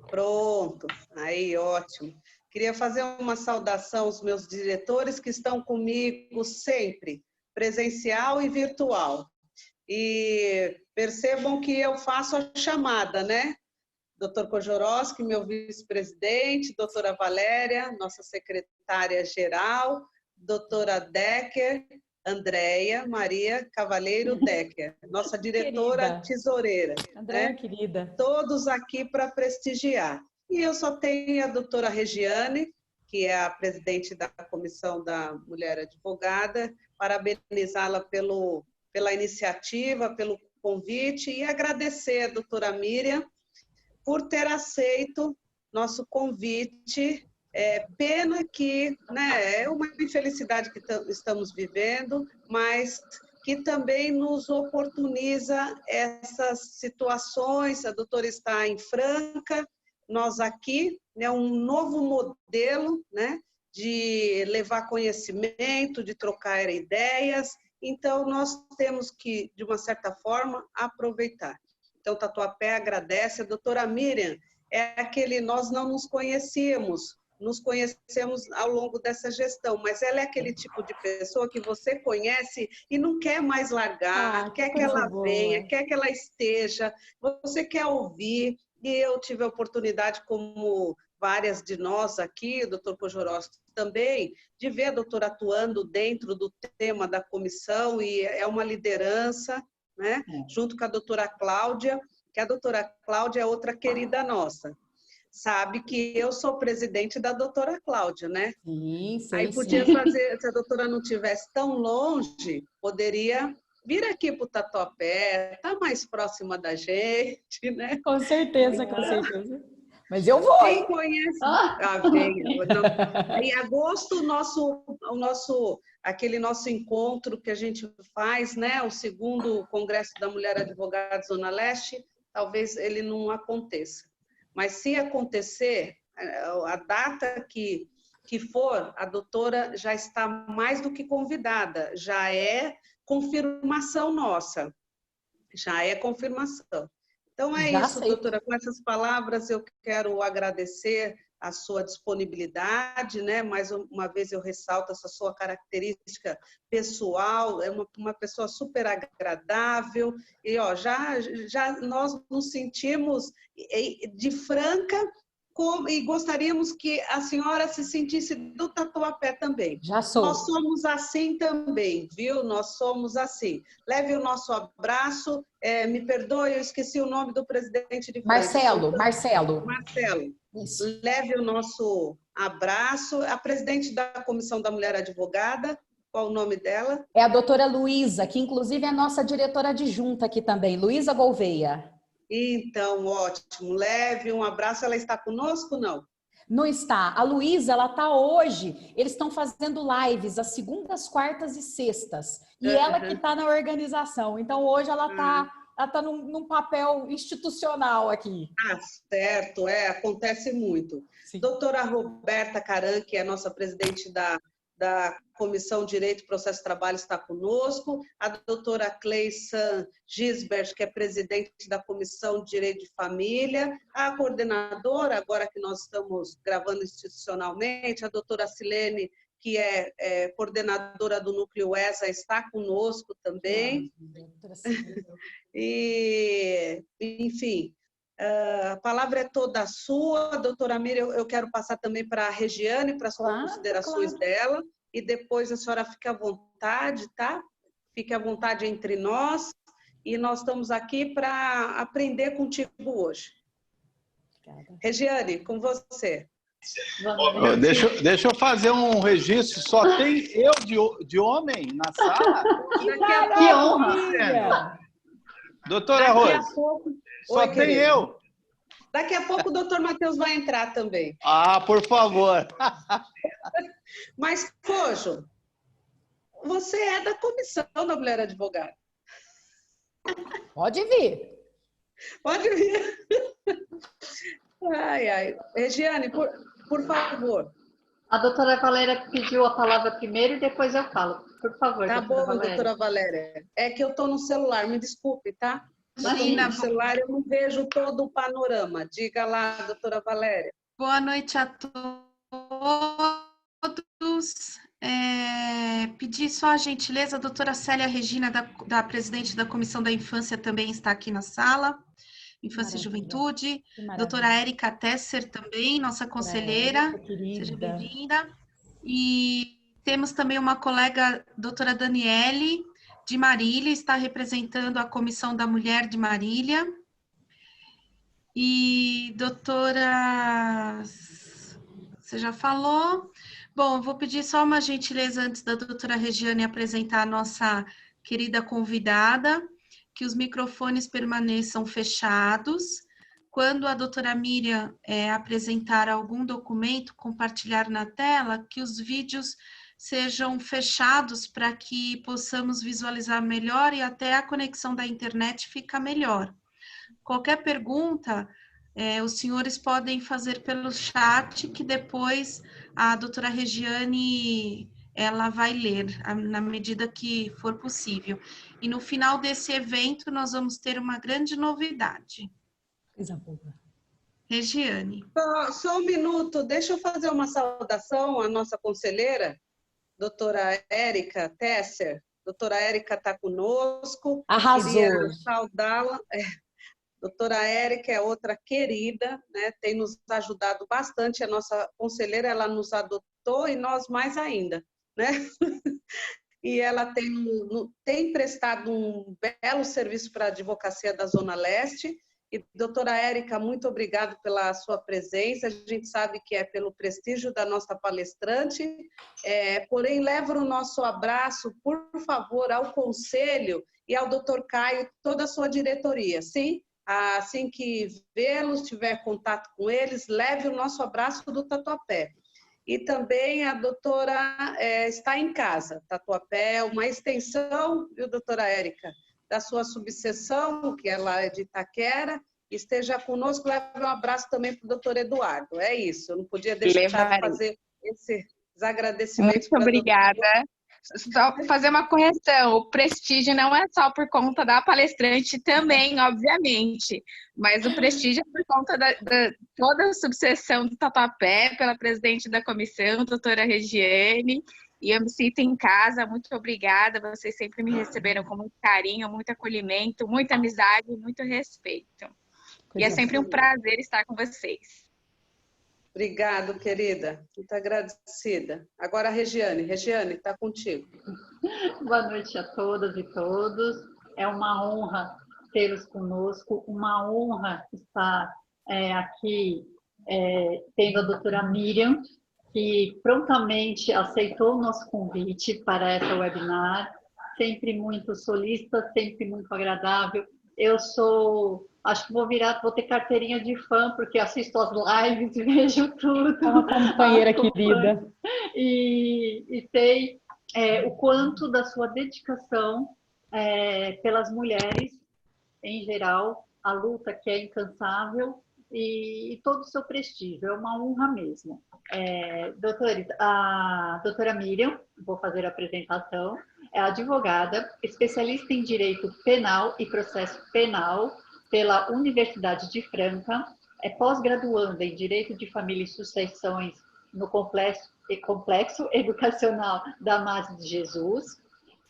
Pronto, aí ótimo. Queria fazer uma saudação aos meus diretores que estão comigo sempre, presencial e virtual. E percebam que eu faço a chamada, né? Dr. Kojorowski, meu vice-presidente, doutora Valéria, nossa secretária-geral, doutora Decker, Andréia Maria Cavaleiro Decker, nossa diretora Querida. tesoureira. Andréia, né? querida. Todos aqui para prestigiar. E eu só tenho a doutora Regiane, que é a presidente da Comissão da Mulher Advogada, parabenizá-la pela iniciativa, pelo convite e agradecer a doutora Miriam por ter aceito nosso convite. Pena que, né, é uma infelicidade que estamos vivendo, mas que também nos oportuniza essas situações. A doutora está em Franca, nós aqui, né, um novo modelo, né, de levar conhecimento, de trocar ideias. Então, nós temos que, de uma certa forma, aproveitar. Então, Tatuapé agradece. A doutora Miriam é aquele, nós não nos conhecemos ao longo dessa gestão, mas ela é aquele tipo de pessoa que você conhece e não quer mais largar, quer que ela venha, quer que ela esteja, você quer ouvir. E eu tive a oportunidade, como várias de nós aqui, o doutor Kojorowski também, de ver a doutora atuando dentro do tema da comissão, e é uma liderança, né? Junto com a doutora Cláudia, que a doutora Cláudia é outra querida nossa. Sabe que eu sou presidente da doutora Cláudia, né? Sim, sei, aí podia sim. fazer, se a doutora não estivesse tão longe, poderia vir aqui para o Tatuapé, tá mais próxima da gente, né? Com certeza, com certeza. Mas eu vou, Quem hein? conhece... venha. Em agosto, aquele nosso encontro que a gente faz, né? O segundo Congresso da Mulher Advogada Zona Leste, talvez ele não aconteça. Mas se acontecer, a data que for, a doutora já está mais do que convidada, já é confirmação nossa, já é confirmação. Então, é Já isso, aceito. doutora. Com essas palavras, eu quero agradecer a sua disponibilidade, né? Mais uma vez eu ressalto essa sua característica pessoal, é uma pessoa super agradável, e ó, já nós nos sentimos de Franca, e gostaríamos que a senhora se sentisse do Tatuapé também. Já sou. Nós somos assim também, viu? Nós somos assim. Leve o nosso abraço. Me perdoe, eu esqueci o nome do presidente de Franca. Marcelo. Isso. Leve o nosso abraço. A presidente da Comissão da Mulher Advogada, qual o nome dela? É a doutora Luísa, que inclusive é nossa diretora adjunta aqui também, Luísa Gouveia. Então, ótimo. Leve um abraço. Ela está conosco, não? Não está. A Luísa, ela está hoje. Eles estão fazendo lives às segundas, quartas e sextas. E ela que está na organização. Então, hoje ela está num papel institucional aqui. Certo. Acontece muito. Sim. Doutora Roberta Caran, que é a nossa presidente da Comissão Direito, Processo e Trabalho, está conosco. A doutora Cleissan Gisbert, que é presidente da Comissão de Direito de Família. A coordenadora, agora que nós estamos gravando institucionalmente, a doutora Silene, que é coordenadora do Núcleo ESA, está conosco também. E, enfim, a palavra é toda sua. Doutora Miriam, eu quero passar também para a Regiane, para as considerações dela, e depois a senhora fica à vontade, tá? Fique à vontade entre nós, e nós estamos aqui para aprender contigo hoje. Regiane, com você. Deixa eu fazer um registro. Só tem eu de homem na sala? Que honra! Doutora Rosa, só Oi, tem querido. eu. Daqui a pouco o doutor Matheus vai entrar também. Por favor. Mas, Cojo, você é da Comissão da Mulher Advogada. Pode vir. Pode vir. Regiane, por favor. A doutora Valéria pediu a palavra primeiro e depois eu falo. Por favor, Tá doutora bom, Valéria. doutora Valéria. É que eu estou no celular, me desculpe, tá? No celular eu não vejo todo o panorama. Diga lá, doutora Valéria. Boa noite a todos. Pedir só a gentileza, a doutora Célia Regina, da presidente da Comissão da Infância, também está aqui na sala. Infância e Juventude. Doutora Érica Tesser também, nossa conselheira. Seja bem-vinda. E temos também uma colega, doutora Daniele, de Marília, está representando a Comissão da Mulher de Marília. E doutora, você já falou? Bom, vou pedir só uma gentileza antes da doutora Regiane apresentar a nossa querida convidada, que os microfones permaneçam fechados. Quando a doutora Miriam apresentar algum documento, compartilhar na tela, que os vídeos sejam fechados para que possamos visualizar melhor e até a conexão da internet fica melhor. Qualquer pergunta, os senhores podem fazer pelo chat, que depois a doutora Regiane ela vai ler, na medida que for possível. E no final desse evento, nós vamos ter uma grande novidade. Regiane. Só um minuto, deixa eu fazer uma saudação à nossa conselheira, doutora Érica Tesser. Doutora Érica está conosco. Arrasou. Queria saudá-la. Doutora Érica é outra querida, né? Tem nos ajudado bastante. A nossa conselheira, ela nos adotou e nós mais ainda, né? E ela tem prestado um belo serviço para a advocacia da Zona Leste. E, doutora Érica, muito obrigada pela sua presença. A gente sabe que é pelo prestígio da nossa palestrante, porém, leva o nosso abraço, por favor, ao Conselho e ao doutor Caio, toda a sua diretoria, sim? Assim que vê-los, tiver contato com eles, leve o nosso abraço do Tatuapé. E também a doutora está em casa. Tatuapé é uma extensão, viu, doutora Érica, da sua subseção, que ela é de Itaquera. Esteja conosco, leve um abraço também para o doutor Eduardo. É isso, eu não podia deixar de fazer esses agradecimentos. Muito obrigada. Só fazer uma correção, o prestígio não é só por conta da palestrante também, obviamente, mas o prestígio é por conta da toda a subseção do Tatuapé, pela presidente da comissão, doutora Regiane, e eu me sinto em casa. Muito obrigada, vocês sempre me receberam com muito carinho, muito acolhimento, muita amizade e muito respeito. E é sempre um prazer estar com vocês. Obrigada, querida. Muito agradecida. Agora a Regiane. Regiane, está contigo. Boa noite a todas e todos. É uma honra tê-los conosco, uma honra estar aqui tendo a doutora Miriam, que prontamente aceitou o nosso convite para essa webinar, sempre muito solícita, sempre muito agradável. Eu acho que vou ter carteirinha de fã, porque assisto as lives, vejo tudo. É uma companheira querida. E sei o quanto da sua dedicação pelas mulheres, em geral, a luta que é incansável e todo o seu prestígio. É uma honra mesmo. Doutores, a doutora Miriam, vou fazer a apresentação, é advogada, especialista em Direito Penal e Processo Penal pela Universidade de Franca, é pós-graduanda em Direito de Família e Sucessões no Complexo Educacional da Madre de Jesus,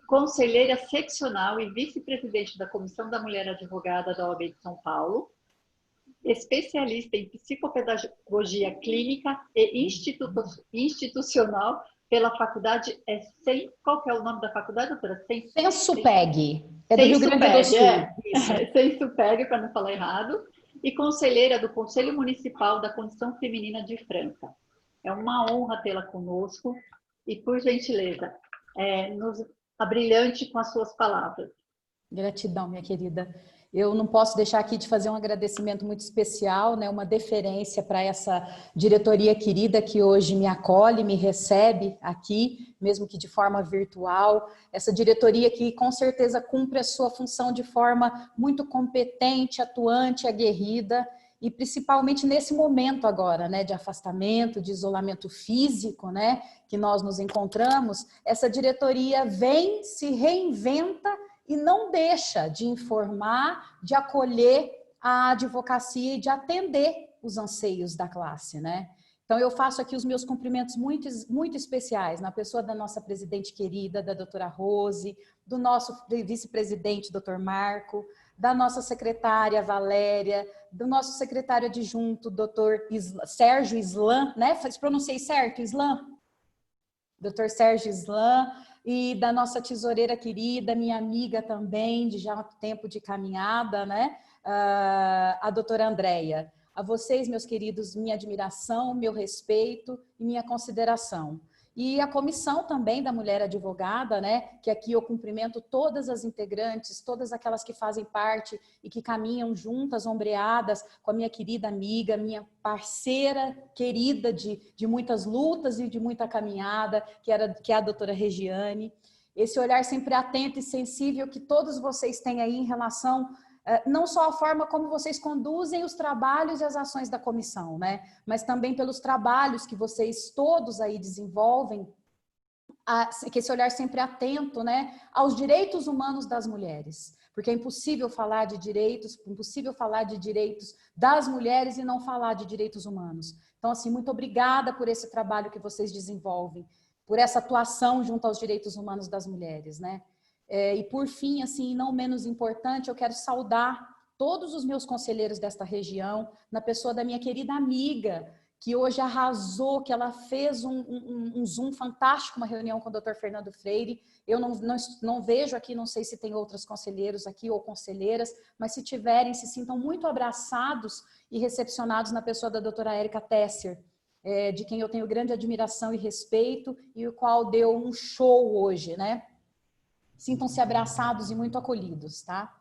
conselheira seccional e vice-presidente da Comissão da Mulher Advogada da OAB de São Paulo, especialista em psicopedagogia clínica e institucional pela faculdade, qual que é o nome da faculdade, doutora? Sensupeg, é do Rio Grande do Sul. Sensupeg, para não falar errado, e conselheira do Conselho Municipal da Condição Feminina de Franca. É uma honra tê-la conosco e, por gentileza, nos abrilhante com as suas palavras. Gratidão, minha querida. Eu não posso deixar aqui de fazer um agradecimento muito especial, né, uma deferência para essa diretoria querida que hoje me acolhe, me recebe aqui, mesmo que de forma virtual. Essa diretoria que com certeza cumpre a sua função de forma muito competente, atuante, aguerrida, e principalmente nesse momento agora, né, de afastamento, de isolamento físico, né, que nós nos encontramos, essa diretoria vem, se reinventa e não deixa de informar, de acolher a advocacia e de atender os anseios da classe, né? Então, eu faço aqui os meus cumprimentos muito, muito especiais na pessoa da nossa presidente querida, da doutora Rose, do nosso vice-presidente, doutor Marco, da nossa secretária Valéria, do nosso secretário adjunto, doutor Sérgio Islan, né? Pronunciei certo, Islan? Doutor Sérgio Islan, e da nossa tesoureira querida, minha amiga também, de já tempo de caminhada, né? A doutora Andréia. A vocês, meus queridos, minha admiração, meu respeito e minha consideração. E a comissão também da Mulher Advogada, né, que aqui eu cumprimento todas as integrantes, todas aquelas que fazem parte e que caminham juntas, ombreadas, com a minha querida amiga, minha parceira querida de muitas lutas e de muita caminhada, que é a doutora Regiane. Esse olhar sempre atento e sensível que todos vocês têm aí em relação não só a forma como vocês conduzem os trabalhos e as ações da comissão, né? Mas também pelos trabalhos que vocês todos aí desenvolvem, que esse olhar sempre atento, né, aos direitos humanos das mulheres. Porque é impossível falar de direitos, das mulheres e não falar de direitos humanos. Então, assim, muito obrigada por esse trabalho que vocês desenvolvem, por essa atuação junto aos direitos humanos das mulheres, né? E por fim, assim, não menos importante, eu quero saudar todos os meus conselheiros desta região, na pessoa da minha querida amiga, que hoje arrasou, que ela fez um Zoom fantástico, uma reunião com o Dr. Fernando Freire. Eu não vejo aqui, não sei se tem outros conselheiros aqui ou conselheiras, mas se tiverem, se sintam muito abraçados e recepcionados na pessoa da doutora Érica Tesser, de quem eu tenho grande admiração e respeito, e o qual deu um show hoje, né? Sintam-se abraçados e muito acolhidos, tá?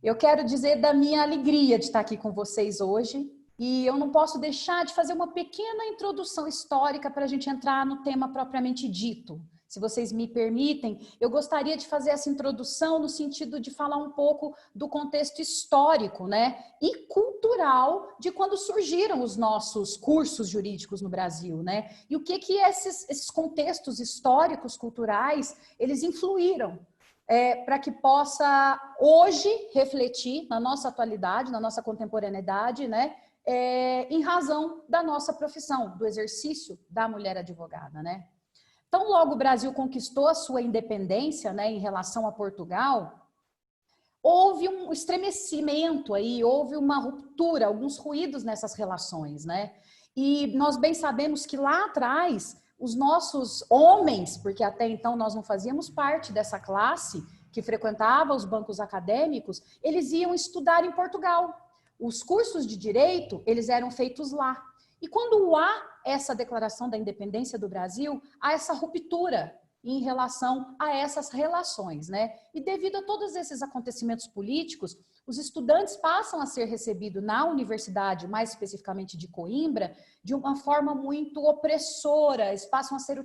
Eu quero dizer da minha alegria de estar aqui com vocês hoje e eu não posso deixar de fazer uma pequena introdução histórica para a gente entrar no tema propriamente dito. Se vocês me permitem, eu gostaria de fazer essa introdução no sentido de falar um pouco do contexto histórico, né, e cultural de quando surgiram os nossos cursos jurídicos no Brasil, né, e o que esses contextos históricos, culturais, eles influíram para que possa hoje refletir na nossa atualidade, na nossa contemporaneidade, né, em razão da nossa profissão, do exercício da mulher advogada, né. Então, logo o Brasil conquistou a sua independência, né, em relação a Portugal, houve um estremecimento aí, houve uma ruptura, alguns ruídos nessas relações, né? E nós bem sabemos que lá atrás, os nossos homens, porque até então nós não fazíamos parte dessa classe que frequentava os bancos acadêmicos, eles iam estudar em Portugal. Os cursos de direito, eles eram feitos lá. E quando há essa declaração da independência do Brasil, há essa ruptura em relação a essas relações, né? E devido a todos esses acontecimentos políticos, os estudantes passam a ser recebidos na universidade, mais especificamente de Coimbra, de uma forma muito opressora, eles passam a ser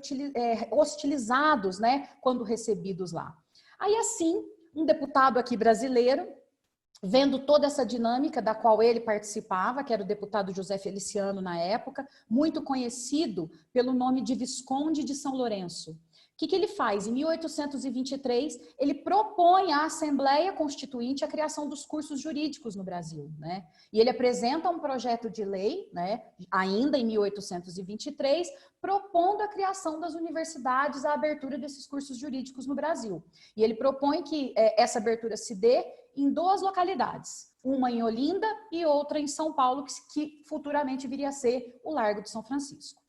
hostilizados, né, quando recebidos lá. Aí assim, um deputado aqui brasileiro, vendo toda essa dinâmica da qual ele participava, que era o deputado José Feliciano na época, muito conhecido pelo nome de Visconde de São Lourenço. O que ele faz? Em 1823, ele propõe à Assembleia Constituinte a criação dos cursos jurídicos no Brasil, né? E ele apresenta um projeto de lei, né, ainda em 1823, propondo a criação das universidades, a abertura desses cursos jurídicos no Brasil. E ele propõe que essa abertura se dê em duas localidades, uma em Olinda e outra em São Paulo, que futuramente viria a ser o Largo de São Francisco.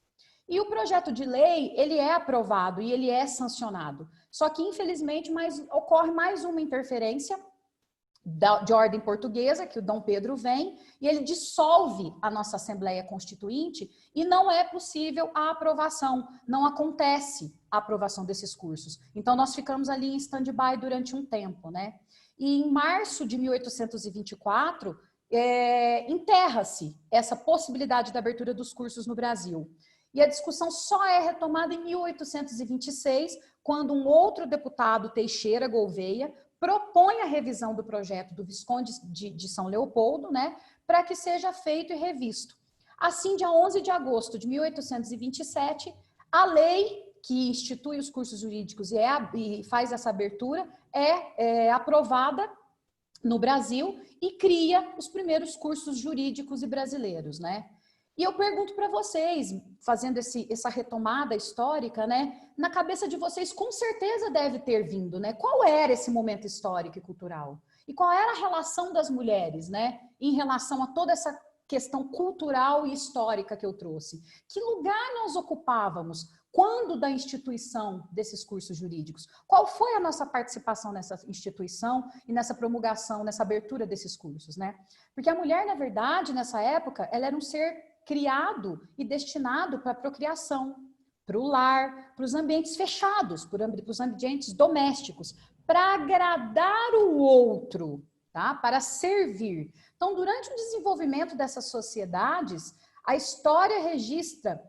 E o projeto de lei, ele é aprovado e ele é sancionado. Só que, infelizmente, ocorre mais uma interferência de ordem portuguesa, que o Dom Pedro vem, e ele dissolve a nossa Assembleia Constituinte e não é possível a aprovação, não acontece a aprovação desses cursos. Então, nós ficamos ali em stand-by durante um tempo, né? E em março de 1824, enterra-se essa possibilidade da abertura dos cursos no Brasil. E a discussão só é retomada em 1826, quando um outro deputado, Teixeira Gouveia, propõe a revisão do projeto do Visconde de São Leopoldo, né, para que seja feito e revisto. Assim, dia 11 de agosto de 1827, a lei que institui os cursos jurídicos e faz essa abertura, é aprovada no Brasil e cria os primeiros cursos jurídicos e brasileiros, né? E eu pergunto para vocês, fazendo essa retomada histórica, né? Na cabeça de vocês, com certeza deve ter vindo, né? Qual era esse momento histórico e cultural? E qual era a relação das mulheres, né? Em relação a toda essa questão cultural e histórica que eu trouxe. Que lugar nós ocupávamos quando da instituição desses cursos jurídicos? Qual foi a nossa participação nessa instituição e nessa promulgação, nessa abertura desses cursos, né? Porque a mulher, na verdade, nessa época, ela era um ser criado e destinado para a procriação, para o lar, para os ambientes fechados, para os ambientes domésticos, para agradar o outro, tá? Para servir. Então, durante o desenvolvimento dessas sociedades, a história registra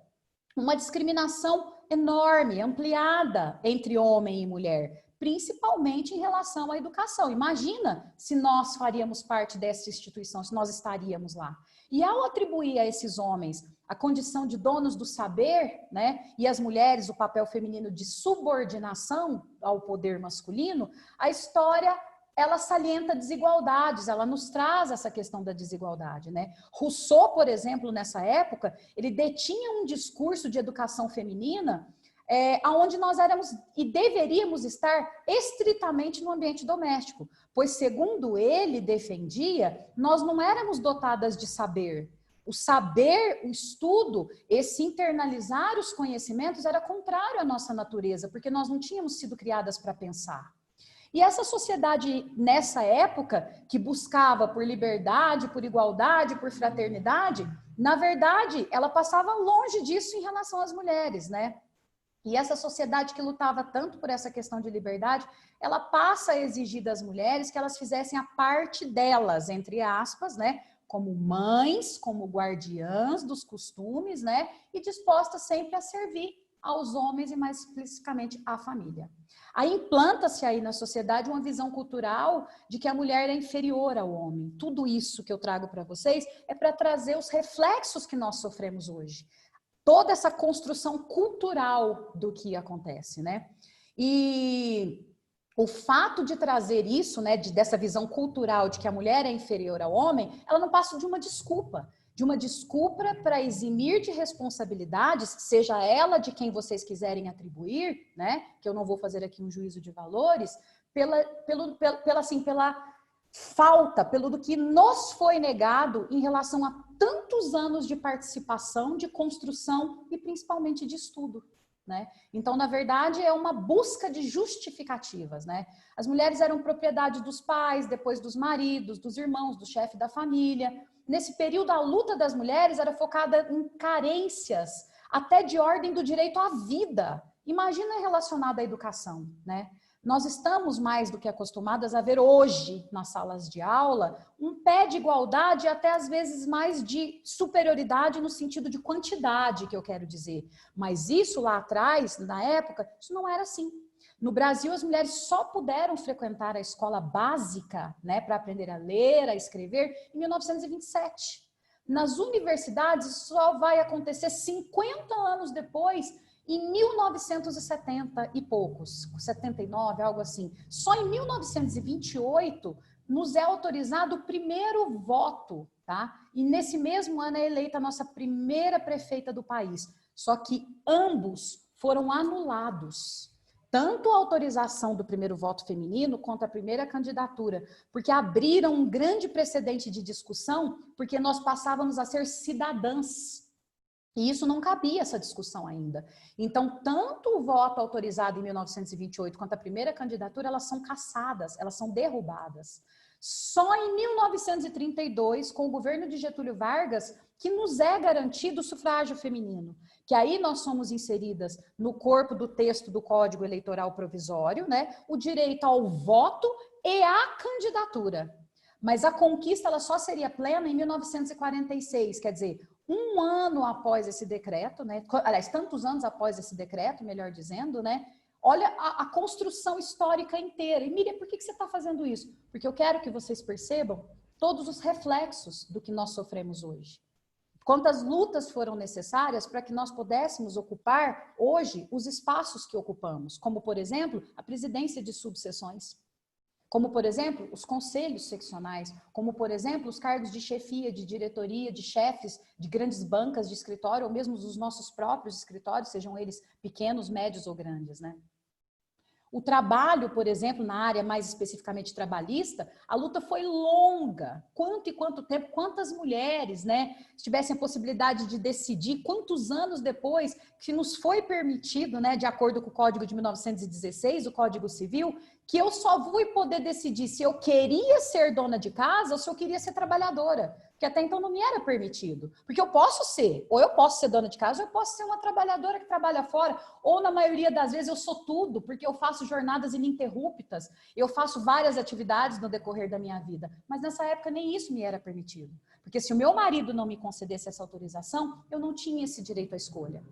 uma discriminação enorme, ampliada entre homem e mulher, principalmente em relação à educação. Imagina se nós faríamos parte dessa instituição, se nós estaríamos lá. E ao atribuir a esses homens a condição de donos do saber, né, e as mulheres o papel feminino de subordinação ao poder masculino, a história, ela salienta desigualdades, ela nos traz essa questão da desigualdade, né? Rousseau, por exemplo, nessa época, ele detinha um discurso de educação feminina onde nós éramos e deveríamos estar estritamente no ambiente doméstico, pois, segundo ele defendia, nós não éramos dotadas de saber. O saber, o estudo, esse internalizar os conhecimentos era contrário à nossa natureza, porque nós não tínhamos sido criadas para pensar. E essa sociedade, nessa época, que buscava por liberdade, por igualdade, por fraternidade, na verdade, ela passava longe disso em relação às mulheres, né? E essa sociedade que lutava tanto por essa questão de liberdade, ela passa a exigir das mulheres que elas fizessem a parte delas, entre aspas, né? Como mães, como guardiãs dos costumes, né? E dispostas sempre a servir aos homens e mais especificamente à família. Aí implanta-se aí na sociedade uma visão cultural de que a mulher é inferior ao homem. Tudo isso que eu trago para vocês é para trazer os reflexos que nós sofremos hoje. Toda essa construção cultural do que acontece, né? E o fato de trazer isso, né, dessa visão cultural de que a mulher é inferior ao homem, ela não passa de uma desculpa para eximir de responsabilidades, seja ela de quem vocês quiserem atribuir, né, que eu não vou fazer aqui um juízo de valores, pela falta, pelo do que nos foi negado em relação a tantos anos de participação, de construção e principalmente de estudo, né? Então, na verdade, é uma busca de justificativas, né? As mulheres eram propriedade dos pais, depois dos maridos, dos irmãos, do chefe da família. Nesse período, a luta das mulheres era focada em carências, até de ordem do direito à vida. Imagina relacionado à educação, né? Nós estamos mais do que acostumadas a ver hoje, nas salas de aula, um pé de igualdade e até às vezes mais de superioridade no sentido de quantidade, que eu quero dizer. Mas isso lá atrás, na época, isso não era assim. No Brasil, as mulheres só puderam frequentar a escola básica, né, para aprender a ler, a escrever, em 1927. Nas universidades, isso só vai acontecer 50 anos depois, em 1970 e poucos, 79, algo assim. Só em 1928 nos é autorizado o primeiro voto, tá? E nesse mesmo ano é eleita a nossa primeira prefeita do país. Só que ambos foram anulados. Tanto a autorização do primeiro voto feminino quanto a primeira candidatura, porque abriram um grande precedente de discussão, porque nós passávamos a ser cidadãs. E isso não cabia, essa discussão ainda. Então, tanto o voto autorizado em 1928 quanto a primeira candidatura, elas são cassadas, elas são derrubadas. Só em 1932, com o governo de Getúlio Vargas, que nos é garantido o sufrágio feminino. Que aí nós somos inseridas no corpo do texto do Código Eleitoral Provisório, né, o direito ao voto e à candidatura. Mas a conquista ela só seria plena em 1946, quer dizer, um ano após esse decreto, né? Aliás, tantos anos após esse decreto, melhor dizendo, né? Olha a construção histórica inteira. E Miriam, por que você está fazendo isso? Porque eu quero que vocês percebam todos os reflexos do que nós sofremos hoje. Quantas lutas foram necessárias para que nós pudéssemos ocupar hoje os espaços que ocupamos, como, por exemplo, a presidência de subseções, como, por exemplo, os conselhos seccionais, como, por exemplo, os cargos de chefia, de diretoria, de chefes de grandes bancas de escritório, ou mesmo os nossos próprios escritórios, sejam eles pequenos, médios ou grandes, né? O trabalho, por exemplo, na área mais especificamente trabalhista, a luta foi longa. Quanto e quanto tempo, quantas mulheres, né, tivessem a possibilidade de decidir, quantos anos depois que nos foi permitido, né, de acordo com o Código de 1916, o Código Civil, que eu só vou poder decidir se eu queria ser dona de casa ou se eu queria ser trabalhadora. Que até então não me era permitido. Porque eu posso ser, ou eu posso ser dona de casa, ou eu posso ser uma trabalhadora que trabalha fora, ou na maioria das vezes eu sou tudo, porque eu faço jornadas ininterruptas, eu faço várias atividades no decorrer da minha vida. Mas nessa época nem isso me era permitido. Porque se o meu marido não me concedesse essa autorização, eu não tinha esse direito à escolha.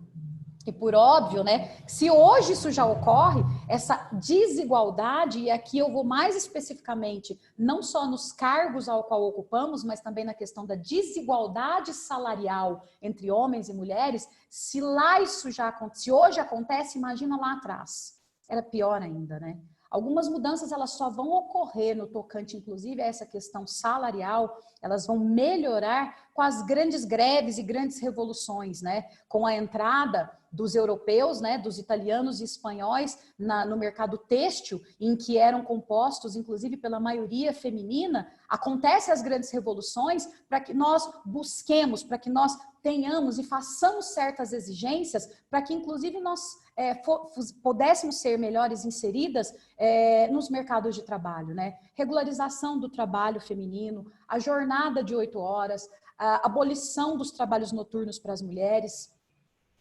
E por óbvio, né, se hoje isso já ocorre, essa desigualdade, e aqui eu vou mais especificamente, não só nos cargos ao qual ocupamos, mas também na questão da desigualdade salarial entre homens e mulheres, se lá isso já acontece, se hoje acontece, imagina lá atrás. Era pior ainda, né? Algumas mudanças elas só vão ocorrer no tocante, inclusive, a essa questão salarial, elas vão melhorar com as grandes greves e grandes revoluções, né? Com a entrada dos europeus, né, dos italianos e espanhóis no mercado têxtil, em que eram compostos, inclusive, pela maioria feminina, acontecem as grandes revoluções para que nós busquemos, para que nós tenhamos e façamos certas exigências, para que, inclusive, nós pudéssemos ser melhores inseridas nos mercados de trabalho, né? Regularização do trabalho feminino, a jornada de 8 horas, a abolição dos trabalhos noturnos para as mulheres.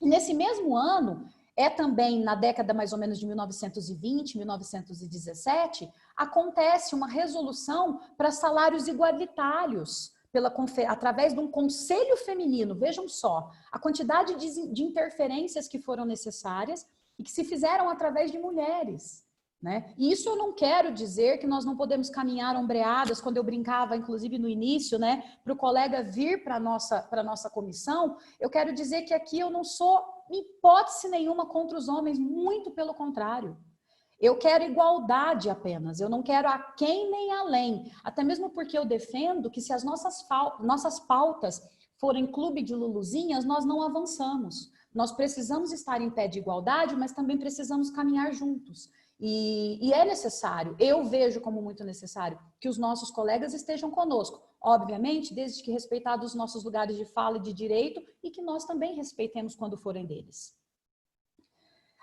E nesse mesmo ano, também na década mais ou menos de 1920, 1917, acontece uma resolução para salários igualitários, através de um conselho feminino. Vejam só, a quantidade de interferências que foram necessárias e que se fizeram através de mulheres. Né? E isso eu não quero dizer que nós não podemos caminhar ombreadas, quando eu brincava, inclusive no início, né, para o colega vir para a nossa comissão, eu quero dizer que aqui eu não sou, em hipótese nenhuma, contra os homens, muito pelo contrário. Eu quero igualdade apenas, eu não quero a quem nem além, até mesmo porque eu defendo que se as nossas pautas forem clube de luluzinhas, nós não avançamos. Nós precisamos estar em pé de igualdade, mas também precisamos caminhar juntos. E é necessário, eu vejo como muito necessário, que os nossos colegas estejam conosco. Obviamente, desde que respeitados os nossos lugares de fala e de direito e que nós também respeitemos quando forem deles.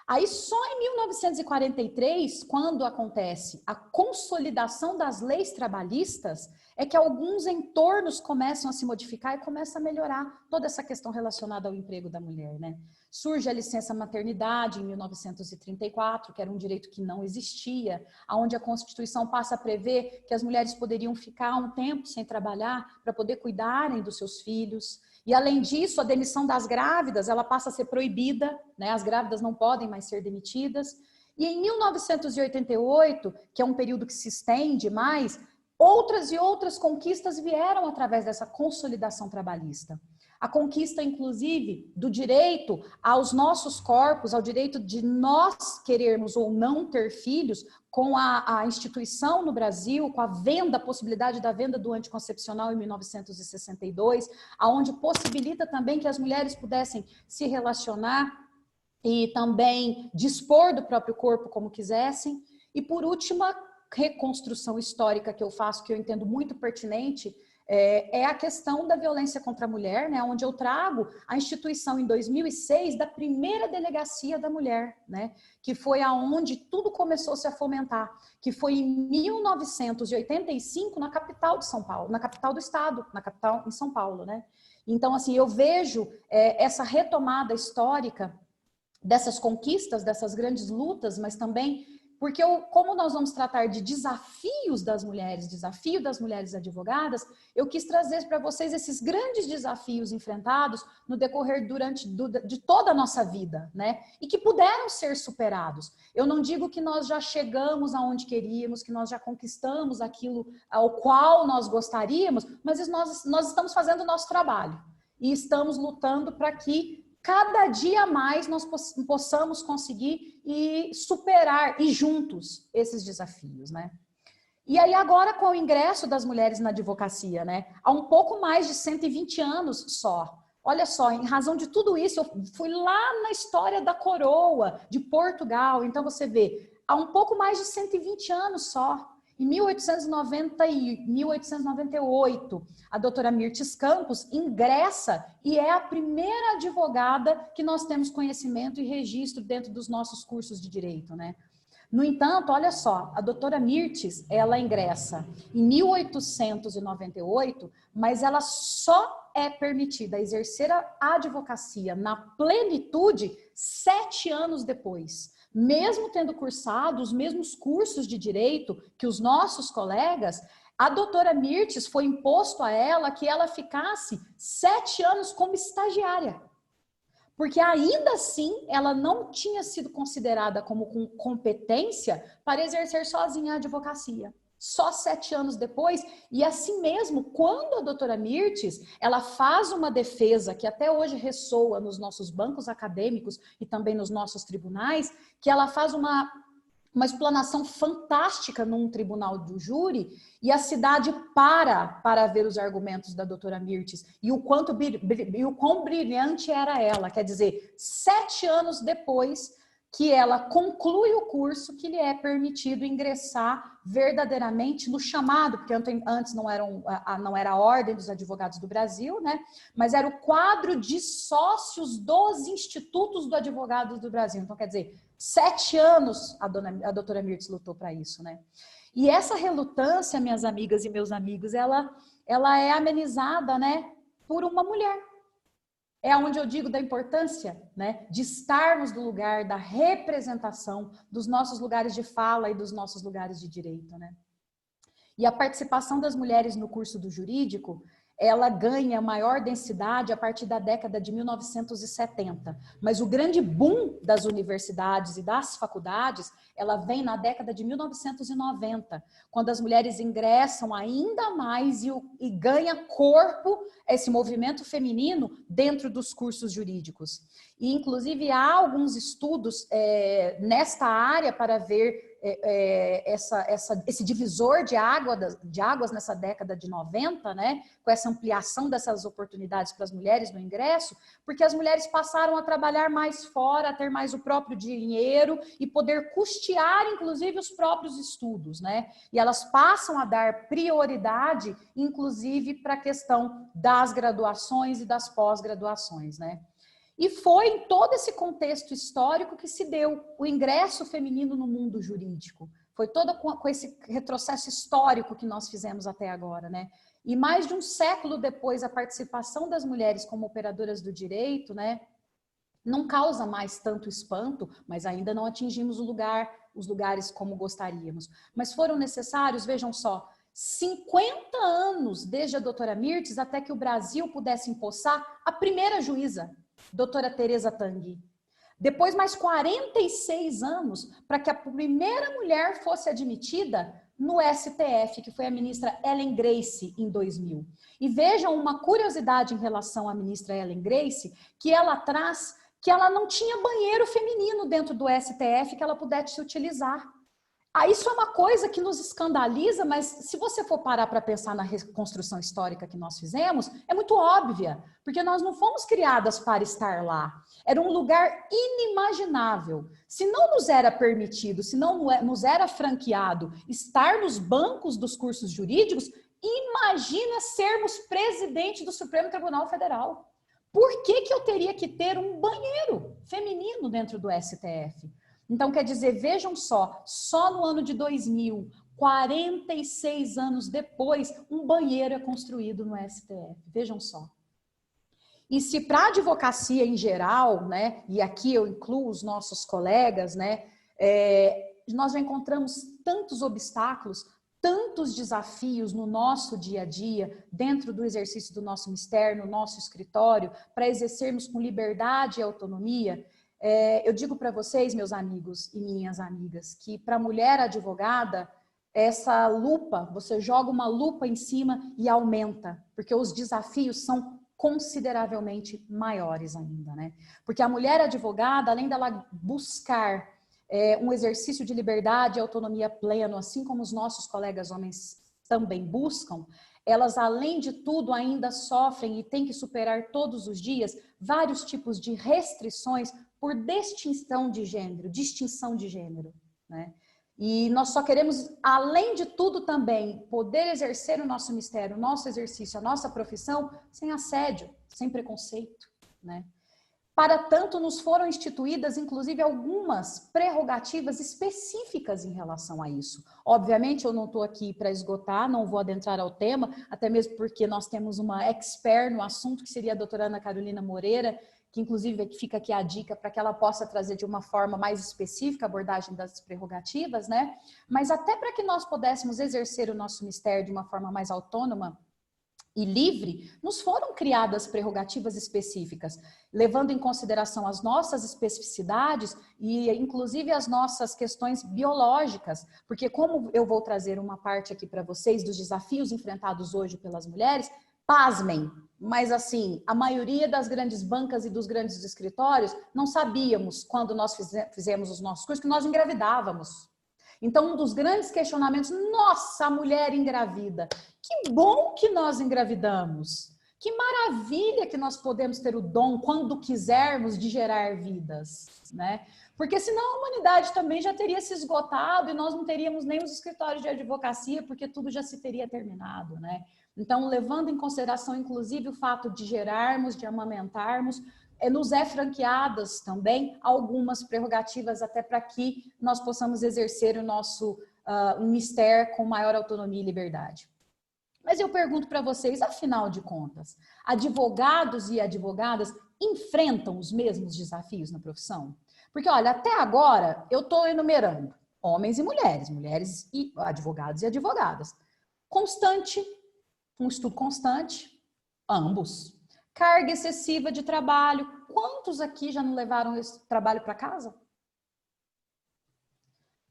Aí só em 1943, quando acontece a consolidação das leis trabalhistas, é que alguns entornos começam a se modificar e começa a melhorar toda essa questão relacionada ao emprego da mulher, né? Surge a licença maternidade em 1934, que era um direito que não existia, onde a Constituição passa a prever que as mulheres poderiam ficar um tempo sem trabalhar para poder cuidarem dos seus filhos. E além disso, a demissão das grávidas, ela passa a ser proibida, né? As grávidas não podem mais ser demitidas. E em 1988, que é um período que se estende mais, outras e outras conquistas vieram através dessa consolidação trabalhista. A conquista, inclusive, do direito aos nossos corpos, ao direito de nós querermos ou não ter filhos, com a instituição no Brasil, com a possibilidade da venda do anticoncepcional em 1962, aonde possibilita também que as mulheres pudessem se relacionar e também dispor do próprio corpo como quisessem. E por último, a reconstrução histórica que eu faço, que eu entendo muito pertinente, é a questão da violência contra a mulher, né, onde eu trago a instituição em 2006 da primeira delegacia da mulher, né, que foi aonde tudo começou -se a fomentar, que foi em 1985 na capital de São Paulo, na capital do estado, na capital em São Paulo, né. Então, assim, eu vejo essa retomada histórica dessas conquistas, dessas grandes lutas, mas também porque como nós vamos tratar de desafios das mulheres, desafio das mulheres advogadas, eu quis trazer para vocês esses grandes desafios enfrentados no decorrer de toda a nossa vida, né? E que puderam ser superados. Eu não digo que nós já chegamos aonde queríamos, que nós já conquistamos aquilo ao qual nós gostaríamos, mas nós estamos fazendo o nosso trabalho. e estamos lutando para que cada dia mais nós possamos conseguir e superar, e juntos, esses desafios, né? E aí agora com o ingresso das mulheres na advocacia, né? Há um pouco mais de 120 anos só. Olha só, em razão de tudo isso, eu fui lá na história da coroa de Portugal, então você vê, há um pouco mais de 120 anos só. Em 1890 e 1898, a doutora Mirtes Campos ingressa e é a primeira advogada que nós temos conhecimento e registro dentro dos nossos cursos de direito, né? No entanto, olha só, a doutora Mirtes, ela ingressa em 1898, mas ela só é permitida exercer a advocacia na plenitude 7 anos depois. Mesmo tendo cursado os mesmos cursos de direito que os nossos colegas, a doutora Mirtes foi imposto a ela que ela ficasse 7 anos como estagiária. Porque ainda assim, ela não tinha sido considerada como com competência para exercer sozinha a advocacia. Só 7 anos depois, e assim mesmo, quando a doutora Mirtes, ela faz uma defesa que até hoje ressoa nos nossos bancos acadêmicos e também nos nossos tribunais, que ela faz uma explanação fantástica num tribunal do júri, e a cidade para ver os argumentos da doutora Mirtes, e o quão brilhante era ela. Quer dizer, 7 anos depois que ela conclui o curso, que lhe é permitido ingressar verdadeiramente no chamado, porque antes não era a Ordem dos Advogados do Brasil, né? Mas era o quadro de sócios dos institutos do Advogados do Brasil. Então, quer dizer, 7 anos a doutora Mirtes lutou para isso, né? E essa relutância, minhas amigas e meus amigos, ela é amenizada, né, por uma mulher. É onde eu digo da importância, né, de estarmos no lugar da representação dos nossos lugares de fala e dos nossos lugares de direito, né? E a participação das mulheres no curso do jurídico, ela ganha maior densidade a partir da década de 1970. Mas o grande boom das universidades e das faculdades, ela vem na década de 1990, quando as mulheres ingressam ainda mais e ganha corpo esse movimento feminino dentro dos cursos jurídicos. E, inclusive, há alguns estudos nesta área para ver esse divisor de águas nessa década de 90, né, com essa ampliação dessas oportunidades para as mulheres no ingresso, porque as mulheres passaram a trabalhar mais fora, a ter mais o próprio dinheiro e poder custear, inclusive, os próprios estudos, né? E elas passam a dar prioridade, inclusive, para a questão das graduações e das pós-graduações, né? E foi em todo esse contexto histórico que se deu o ingresso feminino no mundo jurídico. Foi todo com esse retrocesso histórico que nós fizemos até agora, né? E mais de um século depois, a participação das mulheres como operadoras do direito, né, não causa mais tanto espanto, mas ainda não atingimos os lugares como gostaríamos. Mas foram necessários, vejam só, 50 anos desde a doutora Mirtes até que o Brasil pudesse empossar a primeira juíza, doutora Teresa Tanguy. Depois, mais 46 anos para que a primeira mulher fosse admitida no STF, que foi a ministra Ellen Grace, em 2000. E vejam uma curiosidade em relação à ministra Ellen Grace, que ela traz que ela não tinha banheiro feminino dentro do STF que ela pudesse utilizar. Isso é uma coisa que nos escandaliza, mas se você for parar para pensar na reconstrução histórica que nós fizemos, é muito óbvia, porque nós não fomos criadas para estar lá. Era um lugar inimaginável. Se não nos era permitido, se não nos era franqueado estar nos bancos dos cursos jurídicos, imagina sermos presidente do Supremo Tribunal Federal. Por que eu teria que ter um banheiro feminino dentro do STF? Então, quer dizer, vejam só no ano de 2000, 46 anos depois, um banheiro é construído no STF. Vejam só. E se para a advocacia em geral, né, e aqui eu incluo os nossos colegas, né, nós já encontramos tantos obstáculos, tantos desafios no nosso dia a dia, dentro do exercício do nosso ministério, no nosso escritório, para exercermos com liberdade e autonomia. Eu digo para vocês, meus amigos e minhas amigas, que para a mulher advogada, essa lupa, você joga uma lupa em cima e aumenta, porque os desafios são consideravelmente maiores ainda, né? Porque a mulher advogada, além dela buscar um exercício de liberdade e autonomia pleno, assim como os nossos colegas homens também buscam, elas, além de tudo, ainda sofrem e têm que superar todos os dias vários tipos de restrições por distinção de gênero, né? E nós só queremos, além de tudo também, poder exercer o nosso mistério, o nosso exercício, a nossa profissão, sem assédio, sem preconceito, né? Para tanto, nos foram instituídas, inclusive, algumas prerrogativas específicas em relação a isso. Obviamente, eu não estou aqui para esgotar, não vou adentrar ao tema, até mesmo porque nós temos uma expert no assunto, que seria a doutora Ana Carolina Moreira, que inclusive fica aqui a dica para que ela possa trazer de uma forma mais específica a abordagem das prerrogativas, né? Mas até para que nós pudéssemos exercer o nosso mistério de uma forma mais autônoma e livre, nos foram criadas prerrogativas específicas, levando em consideração as nossas especificidades e inclusive as nossas questões biológicas, porque como eu vou trazer uma parte aqui para vocês dos desafios enfrentados hoje pelas mulheres, pasmem, mas assim, a maioria das grandes bancas e dos grandes escritórios não sabíamos, quando nós fizemos os nossos cursos, que nós engravidávamos. Então, um dos grandes questionamentos, nossa, a mulher engravida. Que bom que nós engravidamos. Que maravilha que nós podemos ter o dom, quando quisermos, de gerar vidas, né? Porque senão a humanidade também já teria se esgotado e nós não teríamos nem os escritórios de advocacia, porque tudo já se teria terminado, né? Então, levando em consideração, inclusive, o fato de gerarmos, de amamentarmos, nos é franqueadas também algumas prerrogativas até para que nós possamos exercer o nosso mistério com maior autonomia e liberdade. Mas eu pergunto para vocês, afinal de contas, advogados e advogadas enfrentam os mesmos desafios na profissão? Porque, olha, até agora eu estou enumerando homens e mulheres e advogados e advogadas. Constante, um estudo constante, ambos. Carga excessiva de trabalho. Quantos aqui já não levaram esse trabalho para casa?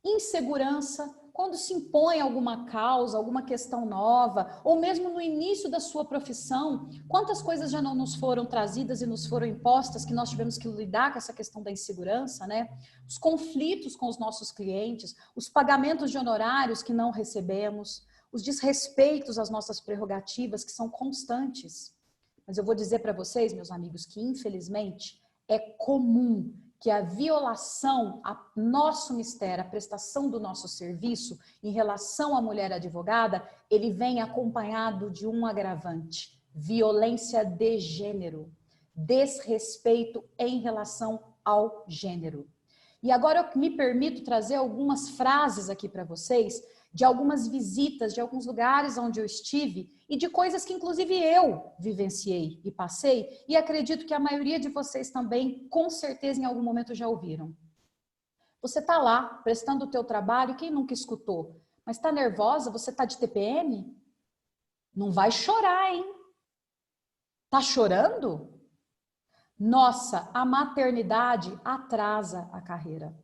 Insegurança, quando se impõe alguma causa, alguma questão nova, ou mesmo no início da sua profissão, quantas coisas já não nos foram trazidas e nos foram impostas que nós tivemos que lidar com essa questão da insegurança, né? Os conflitos com os nossos clientes, os pagamentos de honorários que não recebemos, os desrespeitos às nossas prerrogativas que são constantes. Mas eu vou dizer para vocês, meus amigos, que infelizmente é comum que a violação a nosso mistério, a prestação do nosso serviço em relação à mulher advogada, ele vem acompanhado de um agravante: violência de gênero, desrespeito em relação ao gênero. E agora eu me permito trazer algumas frases aqui para vocês, de algumas visitas, de alguns lugares onde eu estive e de coisas que inclusive eu vivenciei e passei, e acredito que a maioria de vocês também, com certeza, em algum momento já ouviram. Você está lá, prestando o teu trabalho, quem nunca escutou? Mas está nervosa? Você está de TPM? Não vai chorar, hein? Está chorando? Nossa, a maternidade atrasa a carreira.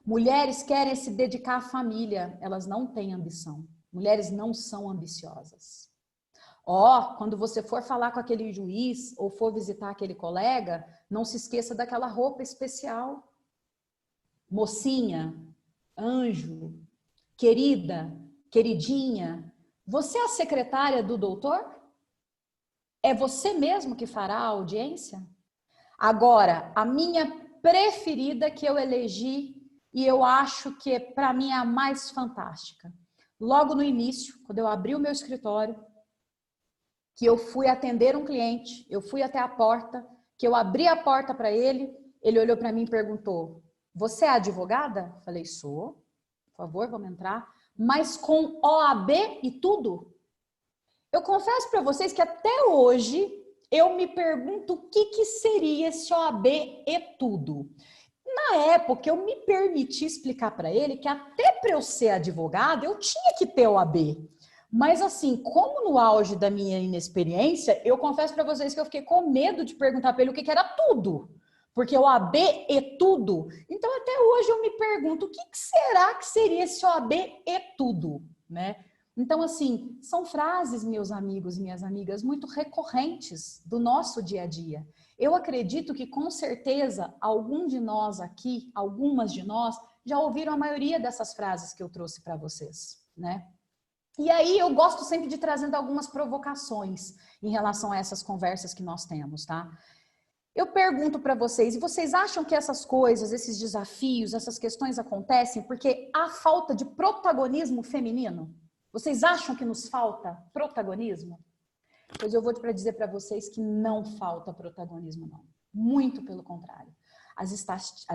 Mulheres querem se dedicar à família, elas não têm ambição. Mulheres não são ambiciosas. Quando você for falar com aquele juiz ou for visitar aquele colega, não se esqueça daquela roupa especial. Mocinha, anjo, querida, queridinha, você é a secretária do doutor? É você mesmo que fará a audiência? Agora, a minha preferida que eu elegi, e eu acho que para mim é a mais fantástica. Logo no início, quando eu abri o meu escritório, que eu fui atender um cliente, eu fui até a porta, que eu abri a porta para ele, ele olhou para mim e perguntou: você é advogada? Falei: sou. Por favor, vamos entrar. Mas com OAB e tudo? Eu confesso para vocês que até hoje eu me pergunto o que seria esse OAB e tudo. Na época, eu me permiti explicar para ele que até para eu ser advogada, eu tinha que ter OAB. Mas assim, como no auge da minha inexperiência, eu confesso para vocês que eu fiquei com medo de perguntar para ele o que era tudo. Porque OAB é tudo. Então, até hoje eu me pergunto, o que será que seria esse OAB e tudo, né? Então, assim, são frases, meus amigos e minhas amigas, muito recorrentes do nosso dia a dia. Eu acredito que, com certeza, algum de nós aqui, algumas de nós, já ouviram a maioria dessas frases que eu trouxe para vocês, né? E aí eu gosto sempre de trazer algumas provocações em relação a essas conversas que nós temos, tá? Eu pergunto para vocês, e vocês acham que essas coisas, esses desafios, essas questões acontecem porque há falta de protagonismo feminino? Vocês acham que nos falta protagonismo? Pois eu vou dizer para vocês que não falta protagonismo, não. Muito pelo contrário. As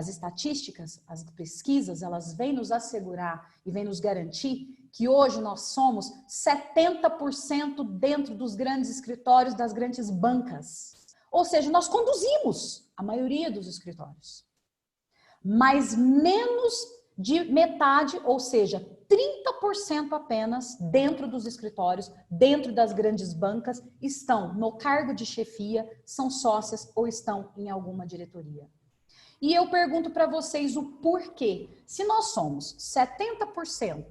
estatísticas, as pesquisas, elas vêm nos assegurar e vêm nos garantir que hoje nós somos 70% dentro dos grandes escritórios, das grandes bancas. Ou seja, nós conduzimos a maioria dos escritórios. Mas menos de metade, ou seja, 30% apenas dentro dos escritórios, dentro das grandes bancas, estão no cargo de chefia, são sócias ou estão em alguma diretoria. E eu pergunto para vocês o porquê. Se nós somos 70%,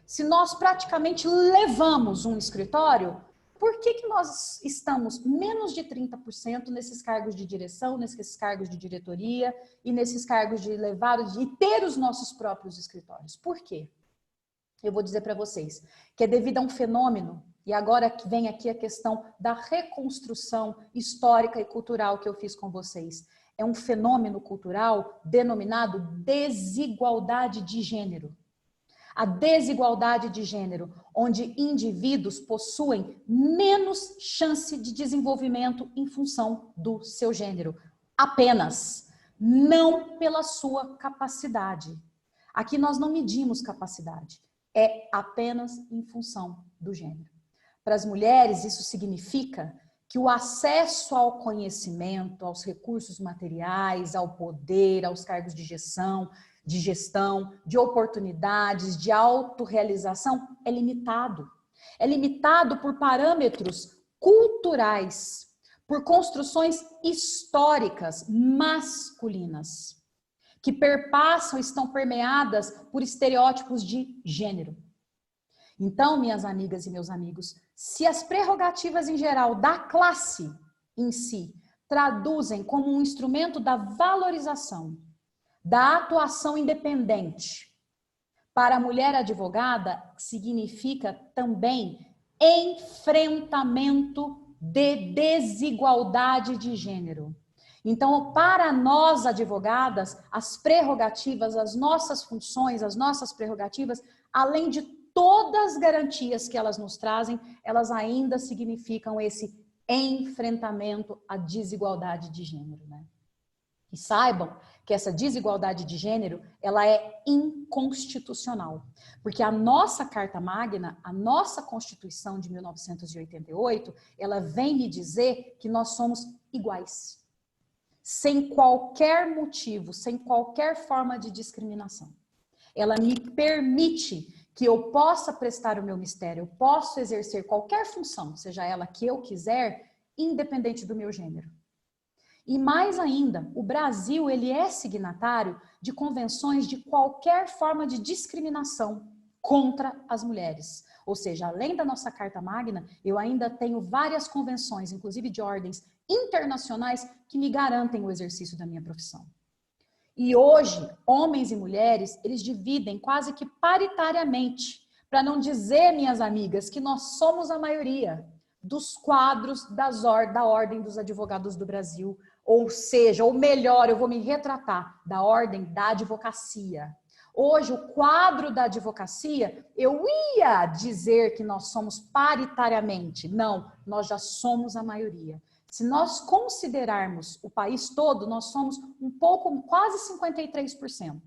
se nós praticamente levamos um escritório, por que nós estamos menos de 30% nesses cargos de direção, nesses cargos de diretoria e nesses cargos de levar e ter os nossos próprios escritórios? Por quê? Eu vou dizer para vocês que é devido a um fenômeno, e agora vem aqui a questão da reconstrução histórica e cultural que eu fiz com vocês. É um fenômeno cultural denominado desigualdade de gênero. A desigualdade de gênero, onde indivíduos possuem menos chance de desenvolvimento em função do seu gênero. Apenas, não pela sua capacidade. Aqui nós não medimos capacidade, é apenas em função do gênero. Para as mulheres, isso significa que o acesso ao conhecimento, aos recursos materiais, ao poder, aos cargos de gestão, de oportunidades, de autorrealização, é limitado. É limitado por parâmetros culturais, por construções históricas masculinas, que perpassam, estão permeadas por estereótipos de gênero. Então, minhas amigas e meus amigos, se as prerrogativas em geral da classe em si traduzem como um instrumento da valorização, da atuação independente, para a mulher advogada significa também enfrentamento de desigualdade de gênero. Então, para nós advogadas, as prerrogativas, as nossas funções, as nossas prerrogativas, além de todas as garantias que elas nos trazem, elas ainda significam esse enfrentamento à desigualdade de gênero, né? E saibam que essa desigualdade de gênero, ela é inconstitucional. Porque a nossa Carta Magna, a nossa Constituição de 1988, ela vem me dizer que nós somos iguais. Sem qualquer motivo, sem qualquer forma de discriminação. Ela me permite que eu possa prestar o meu mistério, eu posso exercer qualquer função, seja ela que eu quiser, independente do meu gênero. E mais ainda, o Brasil, ele é signatário de convenções de qualquer forma de discriminação contra as mulheres. Ou seja, além da nossa Carta Magna, eu ainda tenho várias convenções, inclusive de ordens internacionais, que me garantem o exercício da minha profissão. E hoje, homens e mulheres, eles dividem quase que paritariamente, para não dizer, minhas amigas, que nós somos a maioria dos quadros da Ordem dos Advogados do Brasil, ou seja, ou melhor, eu vou me retratar, da Ordem da Advocacia. Hoje, o quadro da advocacia, eu ia dizer que nós somos paritariamente. Não, nós já somos a maioria. Se nós considerarmos o país todo, nós somos um pouco, quase 53%.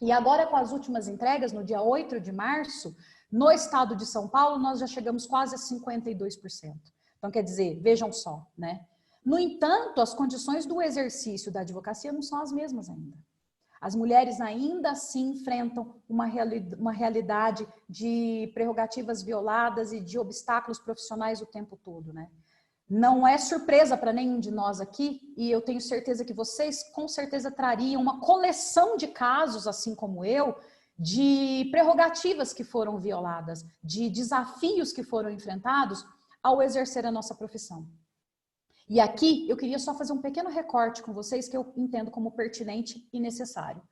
E agora, com as últimas entregas, no dia 8 de março, no estado de São Paulo, nós já chegamos quase a 52%. Então, quer dizer, vejam só, né? No entanto, as condições do exercício da advocacia não são as mesmas ainda. As mulheres ainda assim enfrentam uma realidade de prerrogativas violadas e de obstáculos profissionais o tempo todo, né? Não é surpresa para nenhum de nós aqui, e eu tenho certeza que vocês com certeza trariam uma coleção de casos, assim como eu, de prerrogativas que foram violadas, de desafios que foram enfrentados ao exercer a nossa profissão. E aqui eu queria só fazer um pequeno recorte com vocês que eu entendo como pertinente e necessário.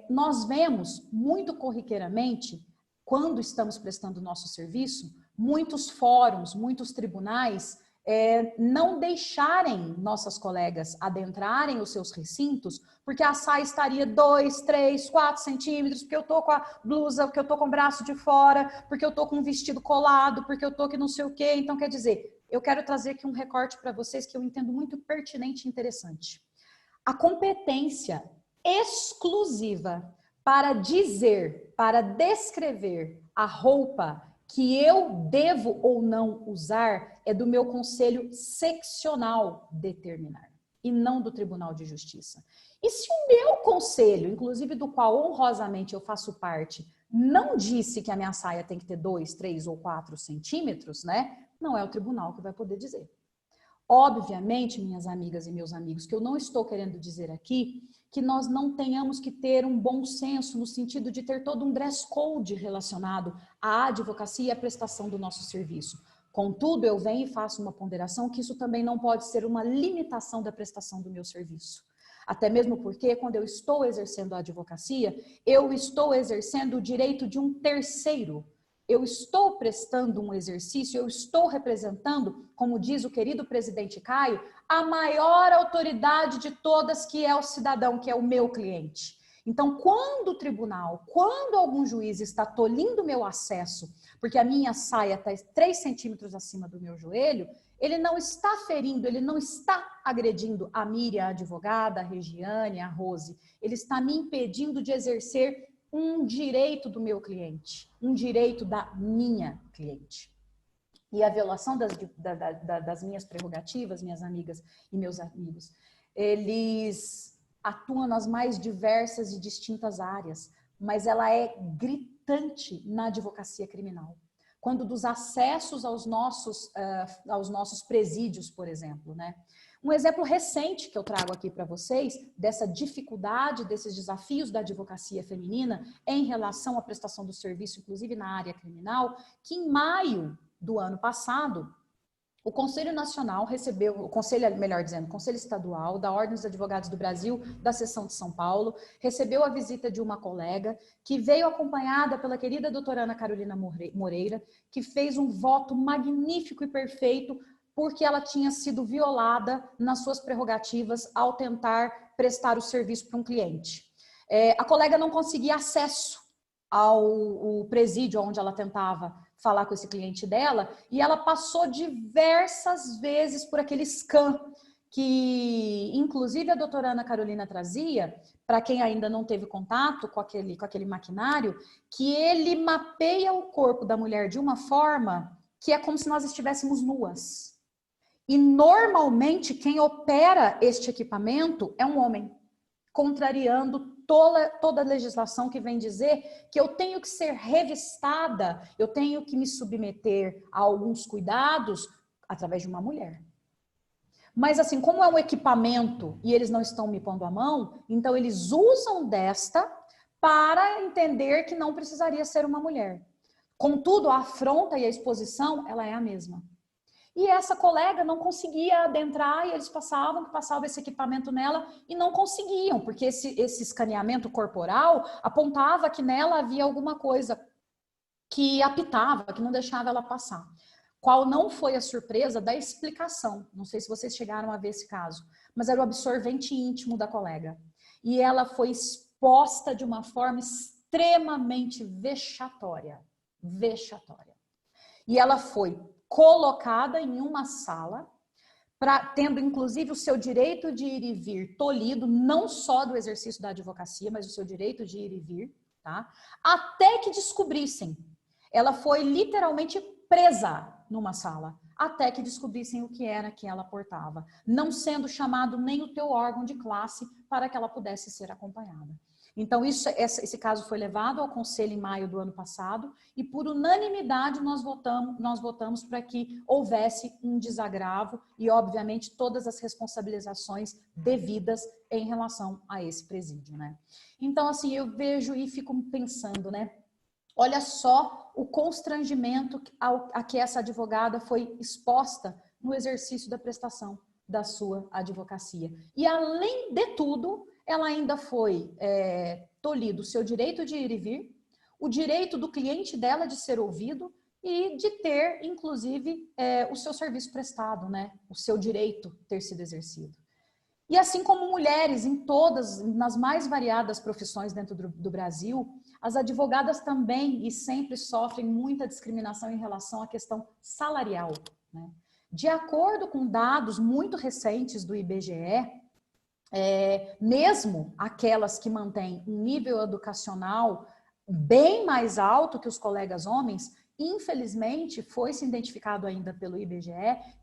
Nós vemos muito corriqueiramente, quando estamos prestando o nosso serviço, muitos fóruns, muitos tribunais não deixarem nossas colegas adentrarem os seus recintos, porque a saia estaria 2, 3, 4 centímetros, porque eu tô com a blusa, porque eu tô com o braço de fora, porque eu tô com um vestido colado, porque eu tô que não sei o quê. Então, quer dizer, eu quero trazer aqui um recorte para vocês que eu entendo muito pertinente e interessante. A competência exclusiva para dizer, para descrever a roupa que eu devo ou não usar é do meu conselho seccional determinar, e não do Tribunal de Justiça. E se o meu conselho, inclusive do qual honrosamente eu faço parte, não disse que a minha saia tem que ter 2, 3 ou 4 centímetros, né? Não é o tribunal que vai poder dizer. Obviamente, minhas amigas e meus amigos, que eu não estou querendo dizer aqui que nós não tenhamos que ter um bom senso no sentido de ter todo um dress code relacionado à advocacia e à prestação do nosso serviço. Contudo, eu venho e faço uma ponderação que isso também não pode ser uma limitação da prestação do meu serviço. Até mesmo porque, quando eu estou exercendo a advocacia, eu estou exercendo o direito de um terceiro. Eu estou prestando um exercício, eu estou representando, como diz o querido presidente Caio, a maior autoridade de todas, que é o cidadão, que é o meu cliente. Então, quando o tribunal, quando algum juiz está tolhindo o meu acesso, porque a minha saia está 3 centímetros acima do meu joelho, ele não está ferindo, ele não está agredindo a Miriam, a advogada, a Regiane, a Rose. Ele está me impedindo de exercer um direito do meu cliente, um direito da minha cliente. E a violação das minhas prerrogativas, minhas amigas e meus amigos, eles atuam nas mais diversas e distintas áreas, mas ela é gritante na advocacia criminal. Quando dos acessos aos nossos presídios, por exemplo, né? Um exemplo recente que eu trago aqui para vocês, dessa dificuldade, desses desafios da advocacia feminina em relação à prestação do serviço, inclusive na área criminal, que em maio do ano passado, o Conselho Nacional recebeu, o Conselho, melhor dizendo, o Conselho Estadual da Ordem dos Advogados do Brasil, da Seção de São Paulo, recebeu a visita de uma colega que veio acompanhada pela querida doutora Ana Carolina Moreira, que fez um voto magnífico e perfeito porque ela tinha sido violada nas suas prerrogativas ao tentar prestar o serviço para um cliente. A colega não conseguia acesso ao presídio onde ela tentava falar com esse cliente dela, e ela passou diversas vezes por aquele scan que, inclusive, a doutora Ana Carolina trazia, para quem ainda não teve contato com aquele maquinário, que ele mapeia o corpo da mulher de uma forma que é como se nós estivéssemos nuas. E, normalmente, quem opera este equipamento é um homem, contrariando toda a legislação que vem dizer que eu tenho que ser revistada, eu tenho que me submeter a alguns cuidados através de uma mulher. Mas assim, como é um equipamento e eles não estão me pondo a mão, então eles usam desta para entender que não precisaria ser uma mulher. Contudo, a afronta e a exposição, ela é a mesma. E essa colega não conseguia adentrar e eles passavam esse equipamento nela e não conseguiam, porque esse escaneamento corporal apontava que nela havia alguma coisa que apitava, que não deixava ela passar. Qual não foi a surpresa da explicação? Não sei se vocês chegaram a ver esse caso, mas era o absorvente íntimo da colega. E ela foi exposta de uma forma extremamente vexatória. Vexatória. E ela foi colocada em uma sala, tendo inclusive o seu direito de ir e vir tolhido, não só do exercício da advocacia, mas o seu direito de ir e vir, tá? Até que descobrissem. Ela foi literalmente presa numa sala, até que descobrissem o que era que ela portava, não sendo chamado nem o teu órgão de classe para que ela pudesse ser acompanhada. Então, esse caso foi levado ao Conselho em maio do ano passado e, por unanimidade, nós votamos para que houvesse um desagravo e, obviamente, todas as responsabilizações devidas em relação a esse presídio, né? Então, assim, eu vejo e fico pensando, né? Olha só o constrangimento a que essa advogada foi exposta no exercício da prestação da sua advocacia. E, além de tudo, ela ainda foi tolhida o seu direito de ir e vir, o direito do cliente dela de ser ouvido e de ter, inclusive, o seu serviço prestado, né? O seu direito ter sido exercido. E assim como mulheres nas mais variadas profissões dentro do Brasil, as advogadas também e sempre sofrem muita discriminação em relação à questão salarial, né? De acordo com dados muito recentes do IBGE, mesmo aquelas que mantêm um nível educacional bem mais alto que os colegas homens, infelizmente foi-se identificado ainda pelo IBGE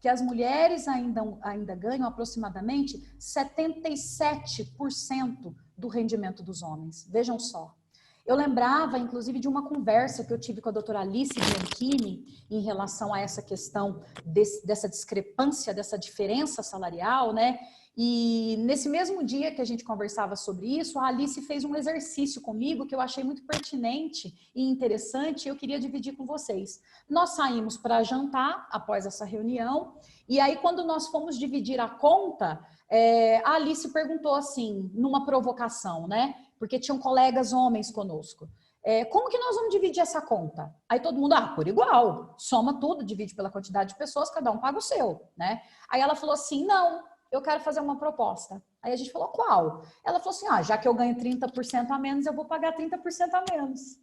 que as mulheres ainda ganham aproximadamente 77% do rendimento dos homens. Vejam só. Eu lembrava, inclusive, de uma conversa que eu tive com a doutora Alice Bianchini em relação a essa questão dessa discrepância, dessa diferença salarial, né? E nesse mesmo dia que a gente conversava sobre isso, a Alice fez um exercício comigo que eu achei muito pertinente e interessante e eu queria dividir com vocês. Nós saímos para jantar após essa reunião e aí quando nós fomos dividir a conta, a Alice perguntou assim, numa provocação, né? Porque tinham colegas homens conosco. Como que nós vamos dividir essa conta? Aí todo mundo, por igual, soma tudo, divide pela quantidade de pessoas, cada um paga o seu, né? Aí ela falou assim, não, eu quero fazer uma proposta. Aí a gente falou, qual? Ela falou assim, já que eu ganho 30% a menos, eu vou pagar 30% a menos.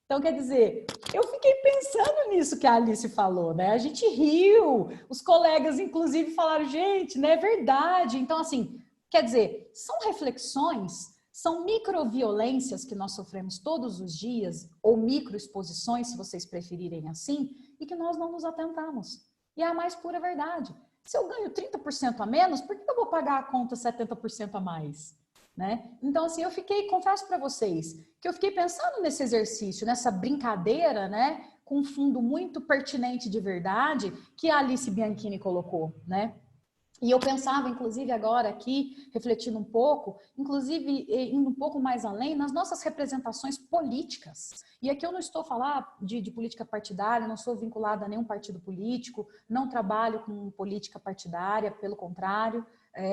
Então, quer dizer, eu fiquei pensando nisso que a Alice falou, né? A gente riu, os colegas, inclusive, falaram, gente, não é verdade. Então, assim, quer dizer, são reflexões, são microviolências que nós sofremos todos os dias, ou microexposições, se vocês preferirem assim, e que nós não nos atentamos. E é a mais pura verdade. Se eu ganho 30% a menos, por que eu vou pagar a conta 70% a mais? Né? Então, assim, confesso para vocês, que eu fiquei pensando nesse exercício, nessa brincadeira, né, com um fundo muito pertinente de verdade que a Alice Bianchini colocou, né? E eu pensava, inclusive, agora aqui, refletindo um pouco, inclusive indo um pouco mais além, nas nossas representações políticas. E aqui eu não estou falando de política partidária, não sou vinculada a nenhum partido político, não trabalho com política partidária, pelo contrário,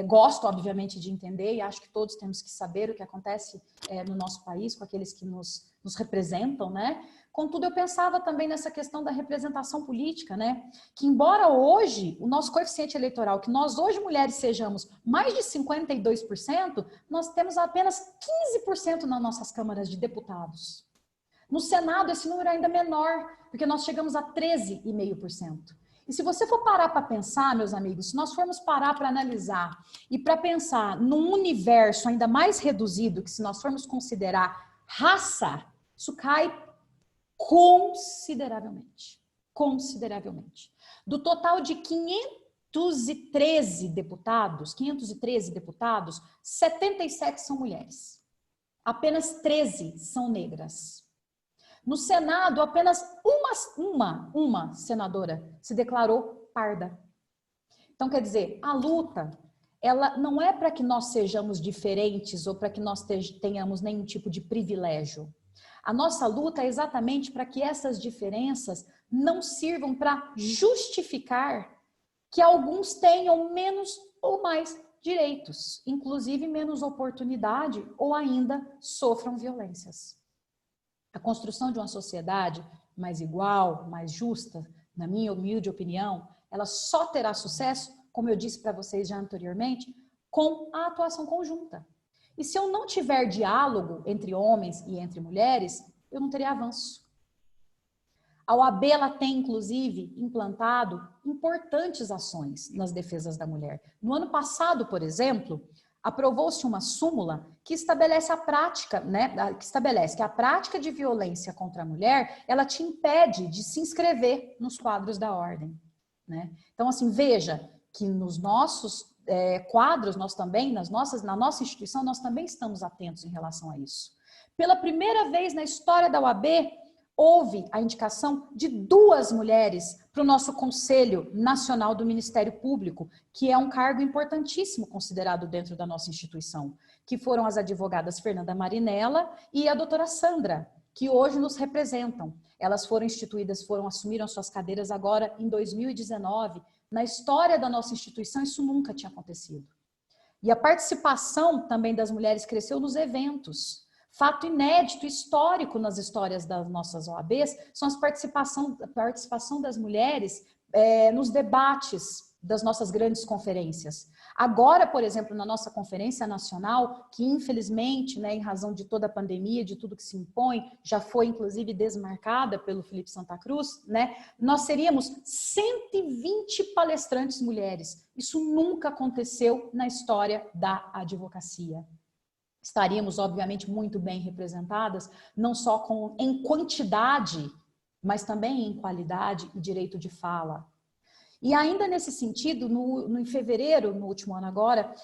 gosto, obviamente, de entender e acho que todos temos que saber o que acontece no nosso país com aqueles que nos representam, né? Contudo, eu pensava também nessa questão da representação política, né? Que embora hoje, o nosso coeficiente eleitoral, que nós hoje mulheres sejamos mais de 52%, nós temos apenas 15% nas nossas câmaras de deputados. No Senado, esse número é ainda menor, porque nós chegamos a 13,5%. E se você for parar para pensar, meus amigos, se nós formos parar para analisar e para pensar num universo ainda mais reduzido, que se nós formos considerar raça, isso cai consideravelmente. Consideravelmente. Do total de 513 deputados, 77 são mulheres. Apenas 13 são negras. No Senado, apenas uma senadora se declarou parda. Então, quer dizer, a luta, ela não é para que nós sejamos diferentes ou para que nós tenhamos nenhum tipo de privilégio. A nossa luta é exatamente para que essas diferenças não sirvam para justificar que alguns tenham menos ou mais direitos, inclusive menos oportunidade ou ainda sofram violências. A construção de uma sociedade mais igual, mais justa, na minha humilde opinião, ela só terá sucesso, como eu disse para vocês já anteriormente, com a atuação conjunta. E se eu não tiver diálogo entre homens e entre mulheres, eu não terei avanço. A OAB, ela tem, inclusive, implantado importantes ações nas defesas da mulher. No ano passado, por exemplo, aprovou-se uma súmula que estabelece a prática, né, que estabelece que a prática de violência contra a mulher, ela te impede de se inscrever nos quadros da ordem, né? Então, assim, veja que nos nossos quadros, nós também, na nossa instituição, nós também estamos atentos em relação a isso. Pela primeira vez na história da UAB, houve a indicação de 2 mulheres para o nosso Conselho Nacional do Ministério Público, que é um cargo importantíssimo considerado dentro da nossa instituição, que foram as advogadas Fernanda Marinella e a doutora Sandra, que hoje nos representam. Elas foram instituídas, assumiram suas cadeiras agora em 2019. Na história da nossa instituição, isso nunca tinha acontecido. E a participação também das mulheres cresceu nos eventos. Fato inédito, histórico nas histórias das nossas OABs, são a participação das mulheres nos debates das nossas grandes conferências. Agora, por exemplo, na nossa conferência nacional, que infelizmente, né, em razão de toda a pandemia, de tudo que se impõe, já foi inclusive desmarcada pelo Felipe Santa Cruz, né, nós seríamos 120 palestrantes mulheres. Isso nunca aconteceu na história da advocacia. Estaríamos, obviamente, muito bem representadas, não só em quantidade, mas também em qualidade e direito de fala. E ainda nesse sentido, em fevereiro, no último ano agora,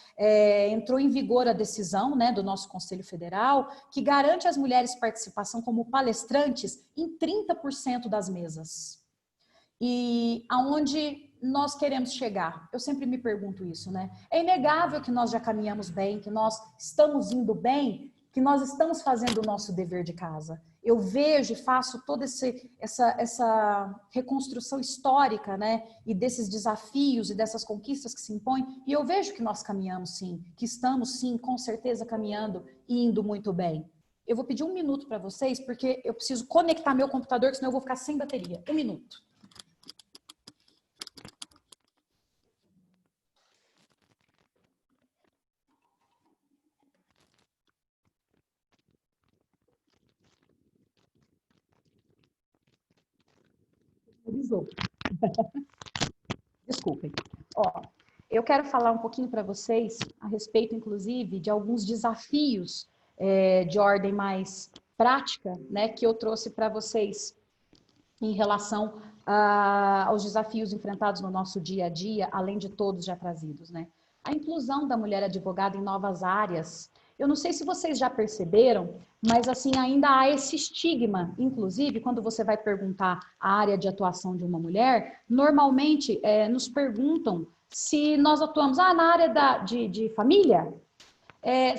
entrou em vigor a decisão, né, do nosso Conselho Federal, que garante às mulheres participação como palestrantes em 30% das mesas. E aonde nós queremos chegar? Eu sempre me pergunto isso, né? É inegável que nós já caminhamos bem, que nós estamos indo bem, que nós estamos fazendo o nosso dever de casa. Eu vejo e faço toda essa reconstrução histórica, né? E desses desafios e dessas conquistas que se impõem, e eu vejo que nós caminhamos sim, que estamos sim, com certeza caminhando e indo muito bem. Eu vou pedir 1 minuto para vocês, porque eu preciso conectar meu computador, senão eu vou ficar sem bateria. 1 minuto. Desculpem. Ó, eu quero falar um pouquinho para vocês a respeito, inclusive, de alguns desafios de ordem mais prática, né, que eu trouxe para vocês em relação aos desafios enfrentados no nosso dia a dia, além de todos já trazidos, né? A inclusão da mulher advogada em novas áreas. Eu não sei se vocês já perceberam, mas assim, ainda há esse estigma, inclusive, quando você vai perguntar a área de atuação de uma mulher, normalmente nos perguntam se nós atuamos na área de família.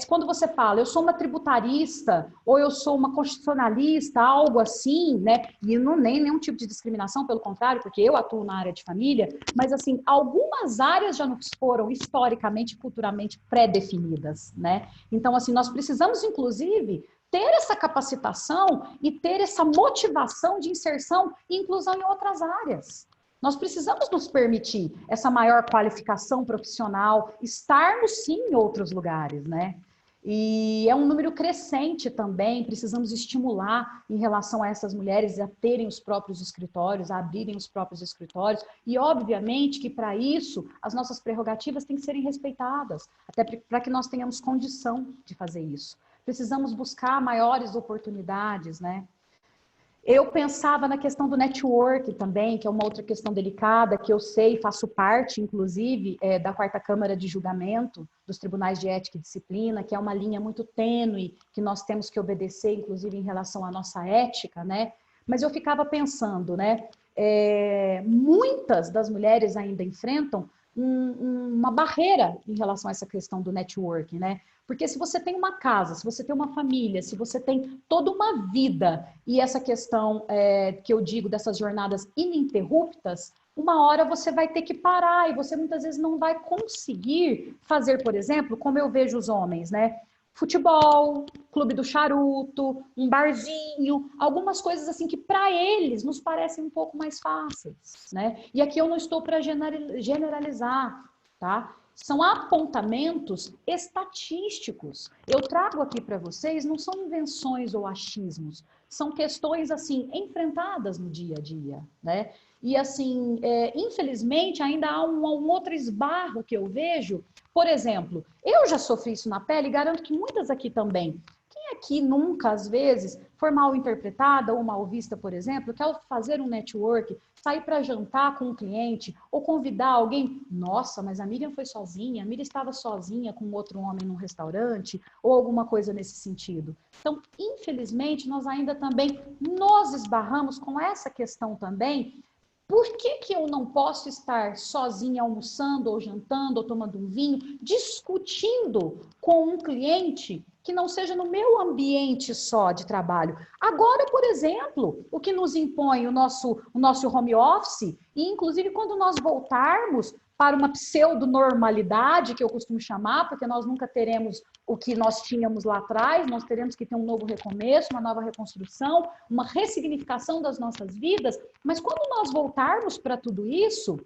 Quando você fala, eu sou uma tributarista, ou eu sou uma constitucionalista, algo assim, né? E não nem nenhum tipo de discriminação, pelo contrário, porque eu atuo na área de família, mas assim, algumas áreas já nos foram historicamente e culturalmente pré-definidas, né? Então, assim, nós precisamos, inclusive, ter essa capacitação e ter essa motivação de inserção e inclusão em outras áreas. Nós precisamos nos permitir essa maior qualificação profissional, estarmos sim em outros lugares, né? E é um número crescente também, precisamos estimular em relação a essas mulheres a terem os próprios escritórios, a abrirem os próprios escritórios, e obviamente que para isso as nossas prerrogativas têm que serem respeitadas, até para que nós tenhamos condição de fazer isso. Precisamos buscar maiores oportunidades, né? Eu pensava na questão do network também, que é uma outra questão delicada, que eu sei, faço parte, inclusive, da 4ª Câmara de Julgamento dos Tribunais de Ética e Disciplina, que é uma linha muito tênue, que nós temos que obedecer, inclusive, em relação à nossa ética, né? Mas eu ficava pensando, né? Muitas das mulheres ainda enfrentam uma barreira em relação a essa questão do network, né? Porque se você tem uma casa, se você tem uma família, se você tem toda uma vida, e essa questão que eu digo dessas jornadas ininterruptas, uma hora você vai ter que parar e você muitas vezes não vai conseguir fazer, por exemplo, como eu vejo os homens, né? Futebol, clube do charuto, um barzinho, algumas coisas assim que para eles nos parecem um pouco mais fáceis, né? E aqui eu não estou para generalizar, tá? São apontamentos estatísticos. Eu trago aqui para vocês, não são invenções ou achismos, são questões, assim, enfrentadas no dia a dia, né? E, assim, infelizmente, ainda há um outro esbarro que eu vejo. Por exemplo, eu já sofri isso na pele e garanto que muitas aqui também. Quem aqui nunca, às vezes, foi mal interpretada ou mal vista, por exemplo, que ao fazer um network, sair para jantar com um cliente ou convidar alguém. Nossa, mas a Miriam foi sozinha, a Miriam estava sozinha com outro homem num restaurante ou alguma coisa nesse sentido. Então, infelizmente, nós ainda também nos esbarramos com essa questão também. Por que eu não posso estar sozinha almoçando ou jantando ou tomando um vinho, discutindo com um cliente que não seja no meu ambiente só de trabalho? Agora, por exemplo, o que nos impõe o nosso home office, e inclusive quando nós voltarmos para uma pseudo-normalidade, que eu costumo chamar, porque nós nunca teremos o que nós tínhamos lá atrás, nós teremos que ter um novo recomeço, uma nova reconstrução, uma ressignificação das nossas vidas, mas quando nós voltarmos para tudo isso,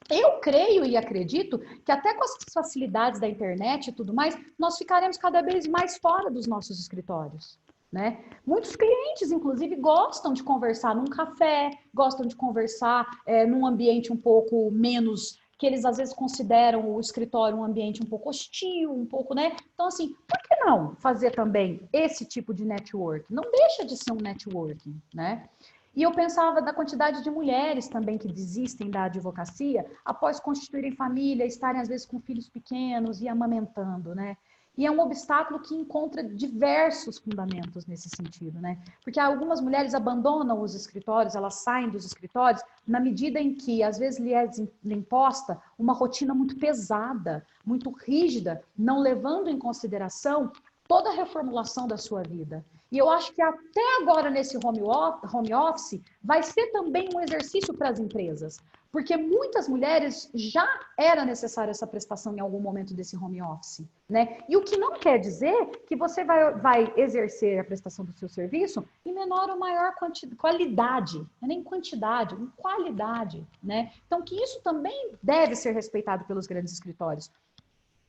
eu creio e acredito que até com as facilidades da internet e tudo mais, nós ficaremos cada vez mais fora dos nossos escritórios, né? Muitos clientes, inclusive, gostam de conversar num café, gostam de conversar num ambiente um pouco menos, que eles às vezes consideram o escritório um ambiente um pouco hostil, um pouco, né? Então, assim, por que não fazer também esse tipo de network? Não deixa de ser um networking, né? E eu pensava da quantidade de mulheres também que desistem da advocacia após constituírem família, estarem às vezes com filhos pequenos e amamentando, né? E é um obstáculo que encontra diversos fundamentos nesse sentido, né? Porque algumas mulheres abandonam os escritórios, elas saem dos escritórios na medida em que, às vezes, lhe é imposta uma rotina muito pesada, muito rígida, não levando em consideração toda a reformulação da sua vida. E eu acho que até agora, nesse home office, vai ser também um exercício para as empresas, porque muitas mulheres já era necessária essa prestação em algum momento desse home office, né? E o que não quer dizer que você vai exercer a prestação do seu serviço em menor ou maior qualidade, não é nem quantidade, em qualidade, né? Então, que isso também deve ser respeitado pelos grandes escritórios.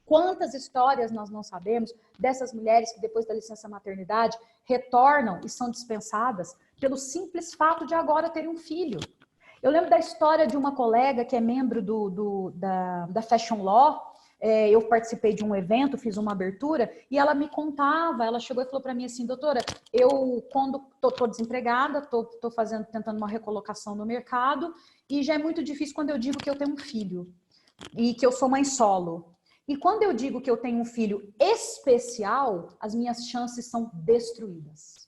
Quantas histórias nós não sabemos dessas mulheres que depois da licença maternidade retornam e são dispensadas pelo simples fato de agora terem um filho. Eu lembro da história de uma colega que é membro da Fashion Law. Eu participei de um evento, fiz uma abertura, e ela me contava, ela chegou e falou para mim assim, doutora, eu quando estou desempregada, estou tentando uma recolocação no mercado, e já é muito difícil quando eu digo que eu tenho um filho, e que eu sou mãe solo. E quando eu digo que eu tenho um filho especial, as minhas chances são destruídas.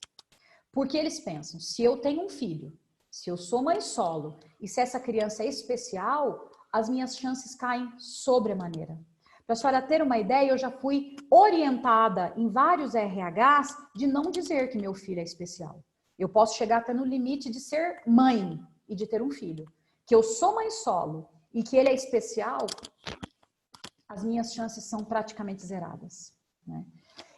Porque eles pensam, se eu tenho um filho, se eu sou mãe solo, e se essa criança é especial, as minhas chances caem sobremaneira. Para a senhora ter uma ideia, eu já fui orientada em vários RHs de não dizer que meu filho é especial. Eu posso chegar até no limite de ser mãe e de ter um filho. Que eu sou mãe solo e que ele é especial, as minhas chances são praticamente zeradas, né?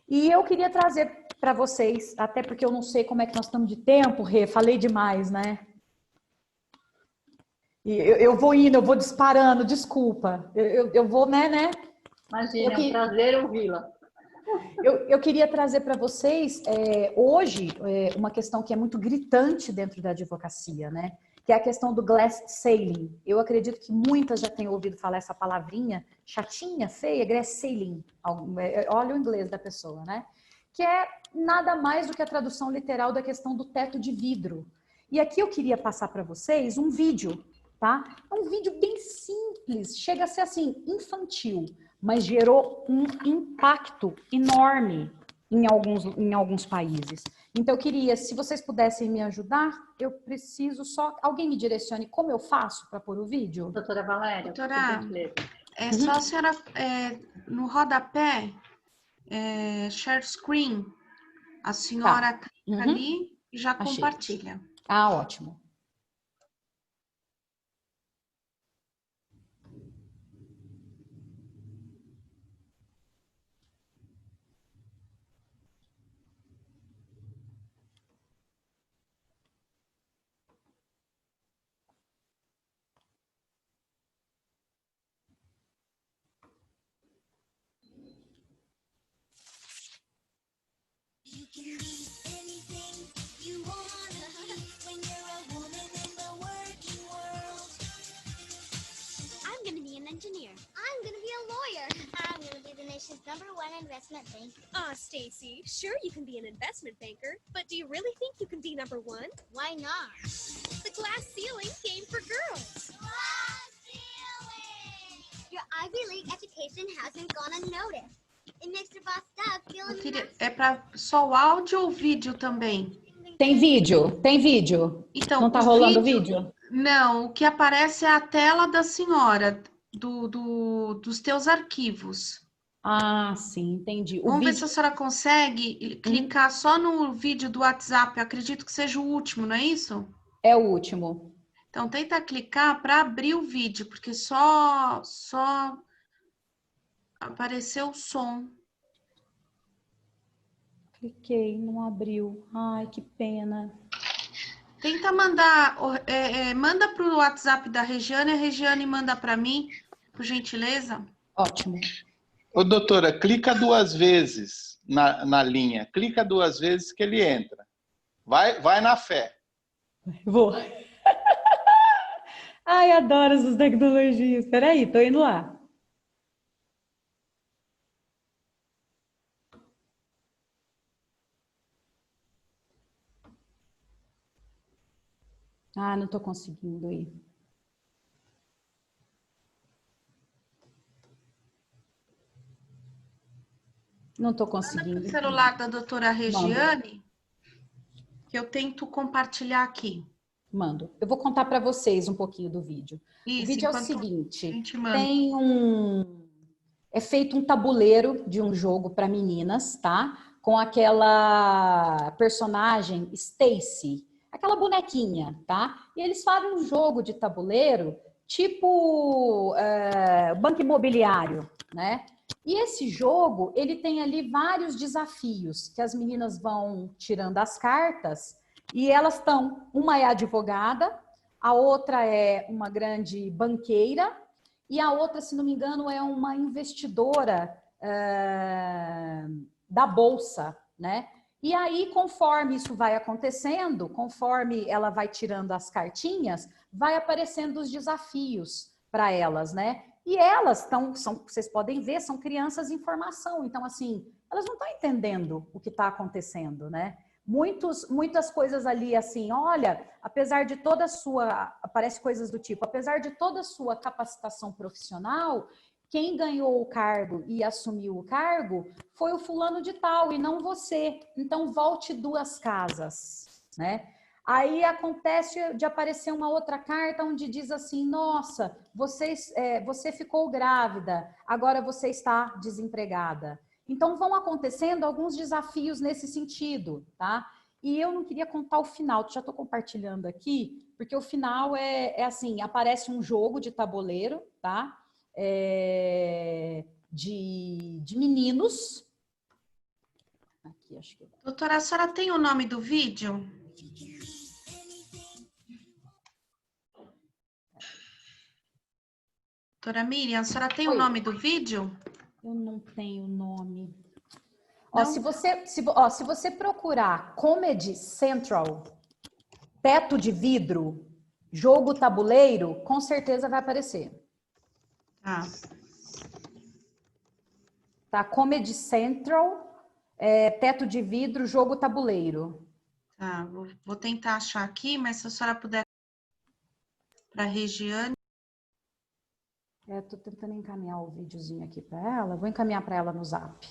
E eu queria trazer para vocês, até porque eu não sei como é que nós estamos de tempo, Rê, falei demais, né? E eu vou indo, eu vou disparando, desculpa. Eu vou, né? Imagina, é um prazer ouvi-la. Eu queria trazer para vocês, hoje, uma questão que é muito gritante dentro da advocacia, né? Que é a questão do glass ceiling. Eu acredito que muitas já tenham ouvido falar essa palavrinha chatinha, feia, glass ceiling. Olha o inglês da pessoa, né? Que é nada mais do que a tradução literal da questão do teto de vidro. E aqui eu queria passar para vocês um vídeo, tá? É um vídeo bem simples, chega a ser assim, infantil, mas gerou um impacto enorme em alguns países. Então, eu queria, se vocês pudessem me ajudar, eu preciso só... Alguém me direcione como eu faço para pôr o vídeo? Doutora Valéria, doutora, é só a senhora, no rodapé, share screen, a senhora clica ali e já Achei. Compartilha. Ah, ótimo. Engineer. I'm going to be a lawyer. I'm going to be the nation's #1 investment banker. Stacy, sure you can be an investment banker, but do you really think you can be #1? Why not? The Glass ceiling game for girls. Glass ceiling! Your Ivy League education hasn't gone unnoticed. It makes your boss Doug feel Ô, Tiri, é para só o áudio ou vídeo também? Tem vídeo, tem vídeo. Então, Não tá o rolando vídeo? Não, o que aparece é a tela da senhora, dos teus arquivos. Ah, sim, entendi. O Vamos ver se vídeo... a senhora consegue clicar só no vídeo do WhatsApp. Eu acredito que seja o último, não é isso? É o último. Então, tenta clicar para abrir o vídeo, porque só apareceu o som. Cliquei, não abriu. Ai, que pena. Tenta mandar, manda para o WhatsApp da Regiane, a Regiane manda para mim, por gentileza. Ótimo. Ô, doutora, clica 2 vezes na linha. Clica 2 vezes que ele entra. Vai na fé. Vou. Ai, adoro essas tecnologias. Espera aí, tô indo lá. Ah, não tô conseguindo ir. Não tô conseguindo. Manda pro celular da doutora Regiane, que eu tento compartilhar aqui. Mando. Eu vou contar para vocês um pouquinho do vídeo. Isso, o vídeo é o enquanto a seguinte, gente manda. é feito um tabuleiro de um jogo para meninas, tá? Com aquela personagem Stacy, aquela bonequinha, tá? E eles fazem um jogo de tabuleiro tipo banco imobiliário, né? E esse jogo, ele tem ali vários desafios que as meninas vão tirando as cartas e elas estão, uma é advogada, a outra é uma grande banqueira e a outra, se não me engano, é uma investidora da bolsa, né? E aí, conforme isso vai acontecendo, conforme ela vai tirando as cartinhas, vai aparecendo os desafios para elas, né? E elas vocês podem ver, são crianças em formação. Então, assim, elas não estão entendendo o que está acontecendo, né? Muitas coisas ali, assim, olha, apesar de toda a sua... Aparece coisas do tipo, apesar de toda a sua capacitação profissional, quem ganhou o cargo e assumiu o cargo foi o fulano de tal e não você. Então, volte 2 casas, né? Aí acontece de aparecer uma outra carta onde diz assim, nossa, você ficou grávida, agora você está desempregada. Então vão acontecendo alguns desafios nesse sentido, tá? E eu não queria contar o final, já estou compartilhando aqui, porque o final é assim, aparece um jogo de tabuleiro, tá? De meninos. Aqui, acho que... Doutora, a senhora tem o nome do vídeo? Doutora Miriam, a senhora tem o nome do vídeo? Eu não tenho nome. Ó, se você procurar Comedy Central, teto de vidro, jogo tabuleiro, com certeza vai aparecer. Tá, Comedy Central, teto de vidro, jogo tabuleiro. Tá, vou tentar achar aqui, mas se a senhora puder para a Regiane. Tô tentando encaminhar o videozinho aqui para ela. Vou encaminhar para ela no Zap.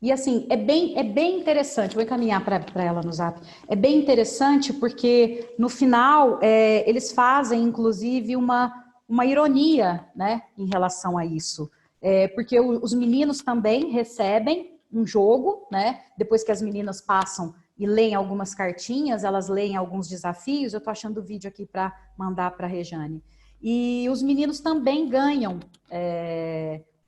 E assim, é bem interessante. Vou encaminhar para ela no Zap. É bem interessante porque no final eles fazem, inclusive, uma ironia, né, em relação a isso. Porque os meninos também recebem um jogo, né? Depois que as meninas passam e leem algumas cartinhas, elas leem alguns desafios. Eu estou achando o vídeo aqui para mandar para a Regiane. E os meninos também ganham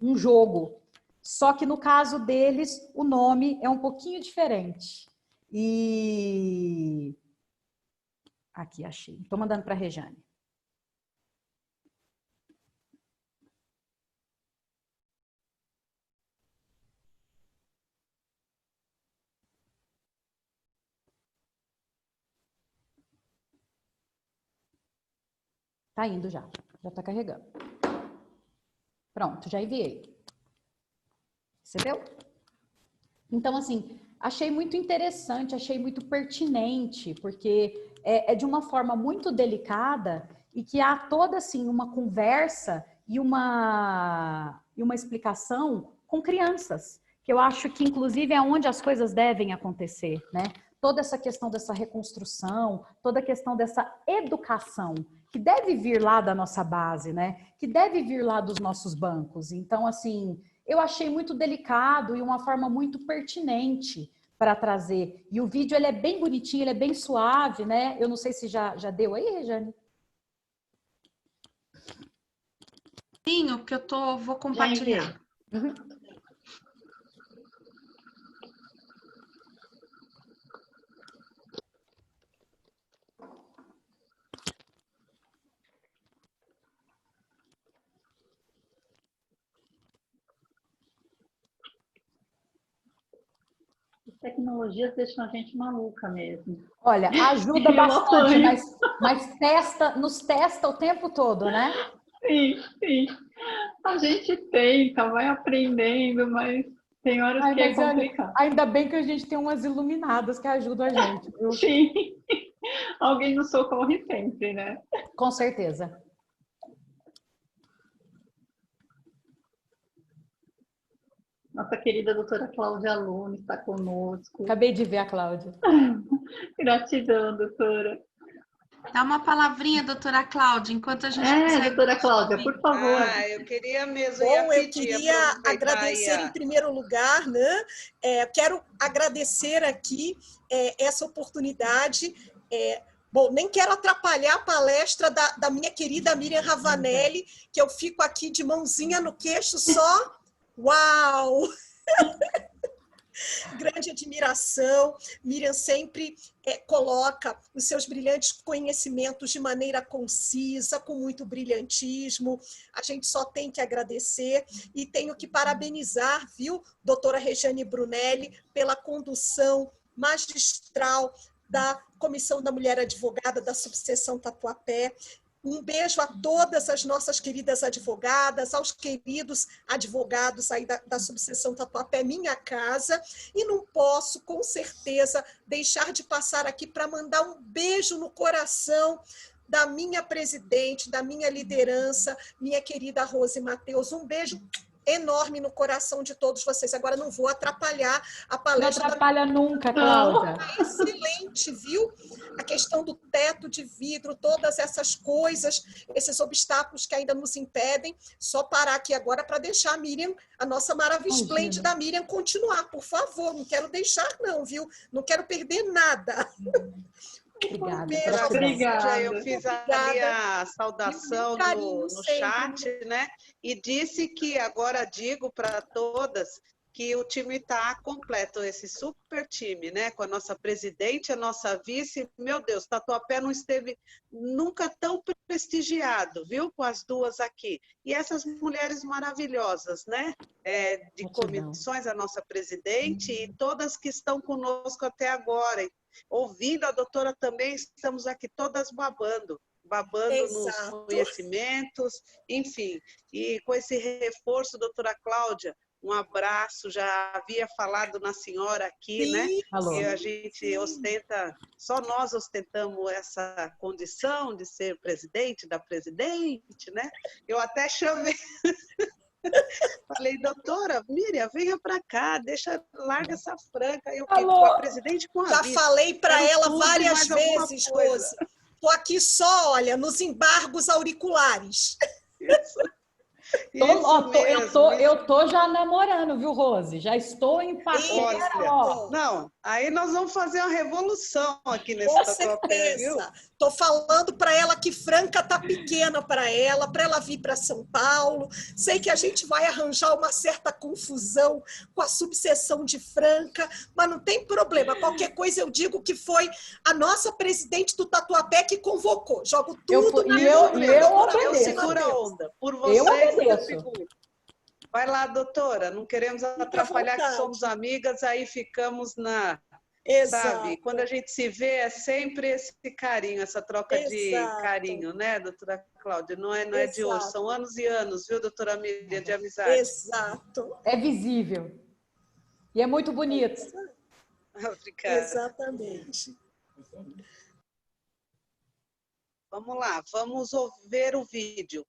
um jogo, só que no caso deles, o nome é um pouquinho diferente. E aqui, achei. Estou mandando para a Regiane. Tá indo já tá carregando. Pronto, já enviei. Recebeu? Então, assim, achei muito interessante, achei muito pertinente, porque é de uma forma muito delicada e que há toda assim uma conversa e uma explicação com crianças, que eu acho que inclusive é onde as coisas devem acontecer, né? Toda essa questão dessa reconstrução, toda a questão dessa educação, que deve vir lá da nossa base, né? Que deve vir lá dos nossos bancos. Então, assim, eu achei muito delicado e uma forma muito pertinente para trazer. E o vídeo, ele é bem bonitinho, ele é bem suave, né? Eu não sei se já deu aí, Rejane. Sim, porque vou compartilhar. Uhum. As tecnologias deixam a gente maluca mesmo. Olha, ajuda bastante, mas nos testa o tempo todo, né? Sim, sim. A gente tenta, vai aprendendo, mas tem horas que é complicado. Ainda bem que a gente tem umas iluminadas que ajudam a gente. Viu? Sim. Alguém nos socorre sempre, né? Com certeza. Nossa querida doutora Cláudia Luna está conosco. Acabei de ver a Cláudia. Gratidão, doutora. Dá uma palavrinha, doutora Cláudia, enquanto a gente consegue... doutora Cláudia, por favor. Eu queria mesmo. Bom, eu queria agradecer em primeiro lugar, né? Quero agradecer aqui essa oportunidade. Bom, nem quero atrapalhar a palestra da minha querida Miriam Ravanelli, que eu fico aqui de mãozinha no queixo só. Uau! Grande admiração. Miriam sempre coloca os seus brilhantes conhecimentos de maneira concisa, com muito brilhantismo. A gente só tem que agradecer e tenho que parabenizar, viu, doutora Rejane Brunelli, pela condução magistral da Comissão da Mulher Advogada da Subseção Tatuapé. Um beijo a todas as nossas queridas advogadas, aos queridos advogados aí da Subseção Tatuapé, minha casa. E não posso, com certeza, deixar de passar aqui para mandar um beijo no coração da minha presidente, da minha liderança, minha querida Rose Mateus. Um beijo enorme no coração de todos vocês. Agora não vou atrapalhar a palestra. Não atrapalha nunca, Cláudia. Excelente, viu? A questão do teto de vidro, todas essas coisas, esses obstáculos que ainda nos impedem. Só parar aqui agora para deixar a Miriam, a nossa maravilha esplêndida Miriam, continuar, por favor. Não quero deixar não, viu? Não quero perder nada. Obrigada. Um beijo. Obrigada. Eu fiz ali a saudação no chat, né? E disse que agora digo para todas que o time está completo, esse super time, né? Com a nossa presidente, a nossa vice. Meu Deus, Tatuapé não esteve nunca tão prestigiado, viu? Com as duas aqui. E essas mulheres maravilhosas, né? De comissões, a nossa presidente e todas que estão conosco até agora. Ouvindo a doutora também, estamos aqui todas babando nos conhecimentos, enfim. E com esse reforço, doutora Cláudia, um abraço, já havia falado na senhora aqui, né? Que a gente ostenta, só nós ostentamos essa condição de ser presidente da presidente, né? Eu até chamei... Falei, doutora, Miriam, venha para cá, larga essa franca. Eu com a presidente com a Já vice. falei para ela várias vezes, vezes, Rose. Estou aqui só, olha, nos embargos auriculares. Eu tô já namorando, viu, Rose? Já estou em parceira. Não, aí nós vamos fazer uma revolução aqui nesse Tatuapé, viu? Estou falando para ela que Franca tá pequena para ela vir para São Paulo. Sei que a gente vai arranjar uma certa confusão com a subseção de Franca, mas não tem problema. Qualquer coisa eu digo que foi a nossa presidente do Tatuapé que convocou. Jogo tudo na eu seguro a onda. Por vocês, eu obedeço. Vai lá, doutora. Não queremos atrapalhar, que somos amigas, aí ficamos na... Exato. Sabe? Quando a gente se vê, é sempre esse carinho, essa troca de carinho, né, doutora Cláudia? Não é de hoje, são anos e anos, viu, doutora Miriam, de amizade. Exato. É visível. E é muito bonito. Obrigada. Exatamente. Vamos lá, vamos ver o vídeo.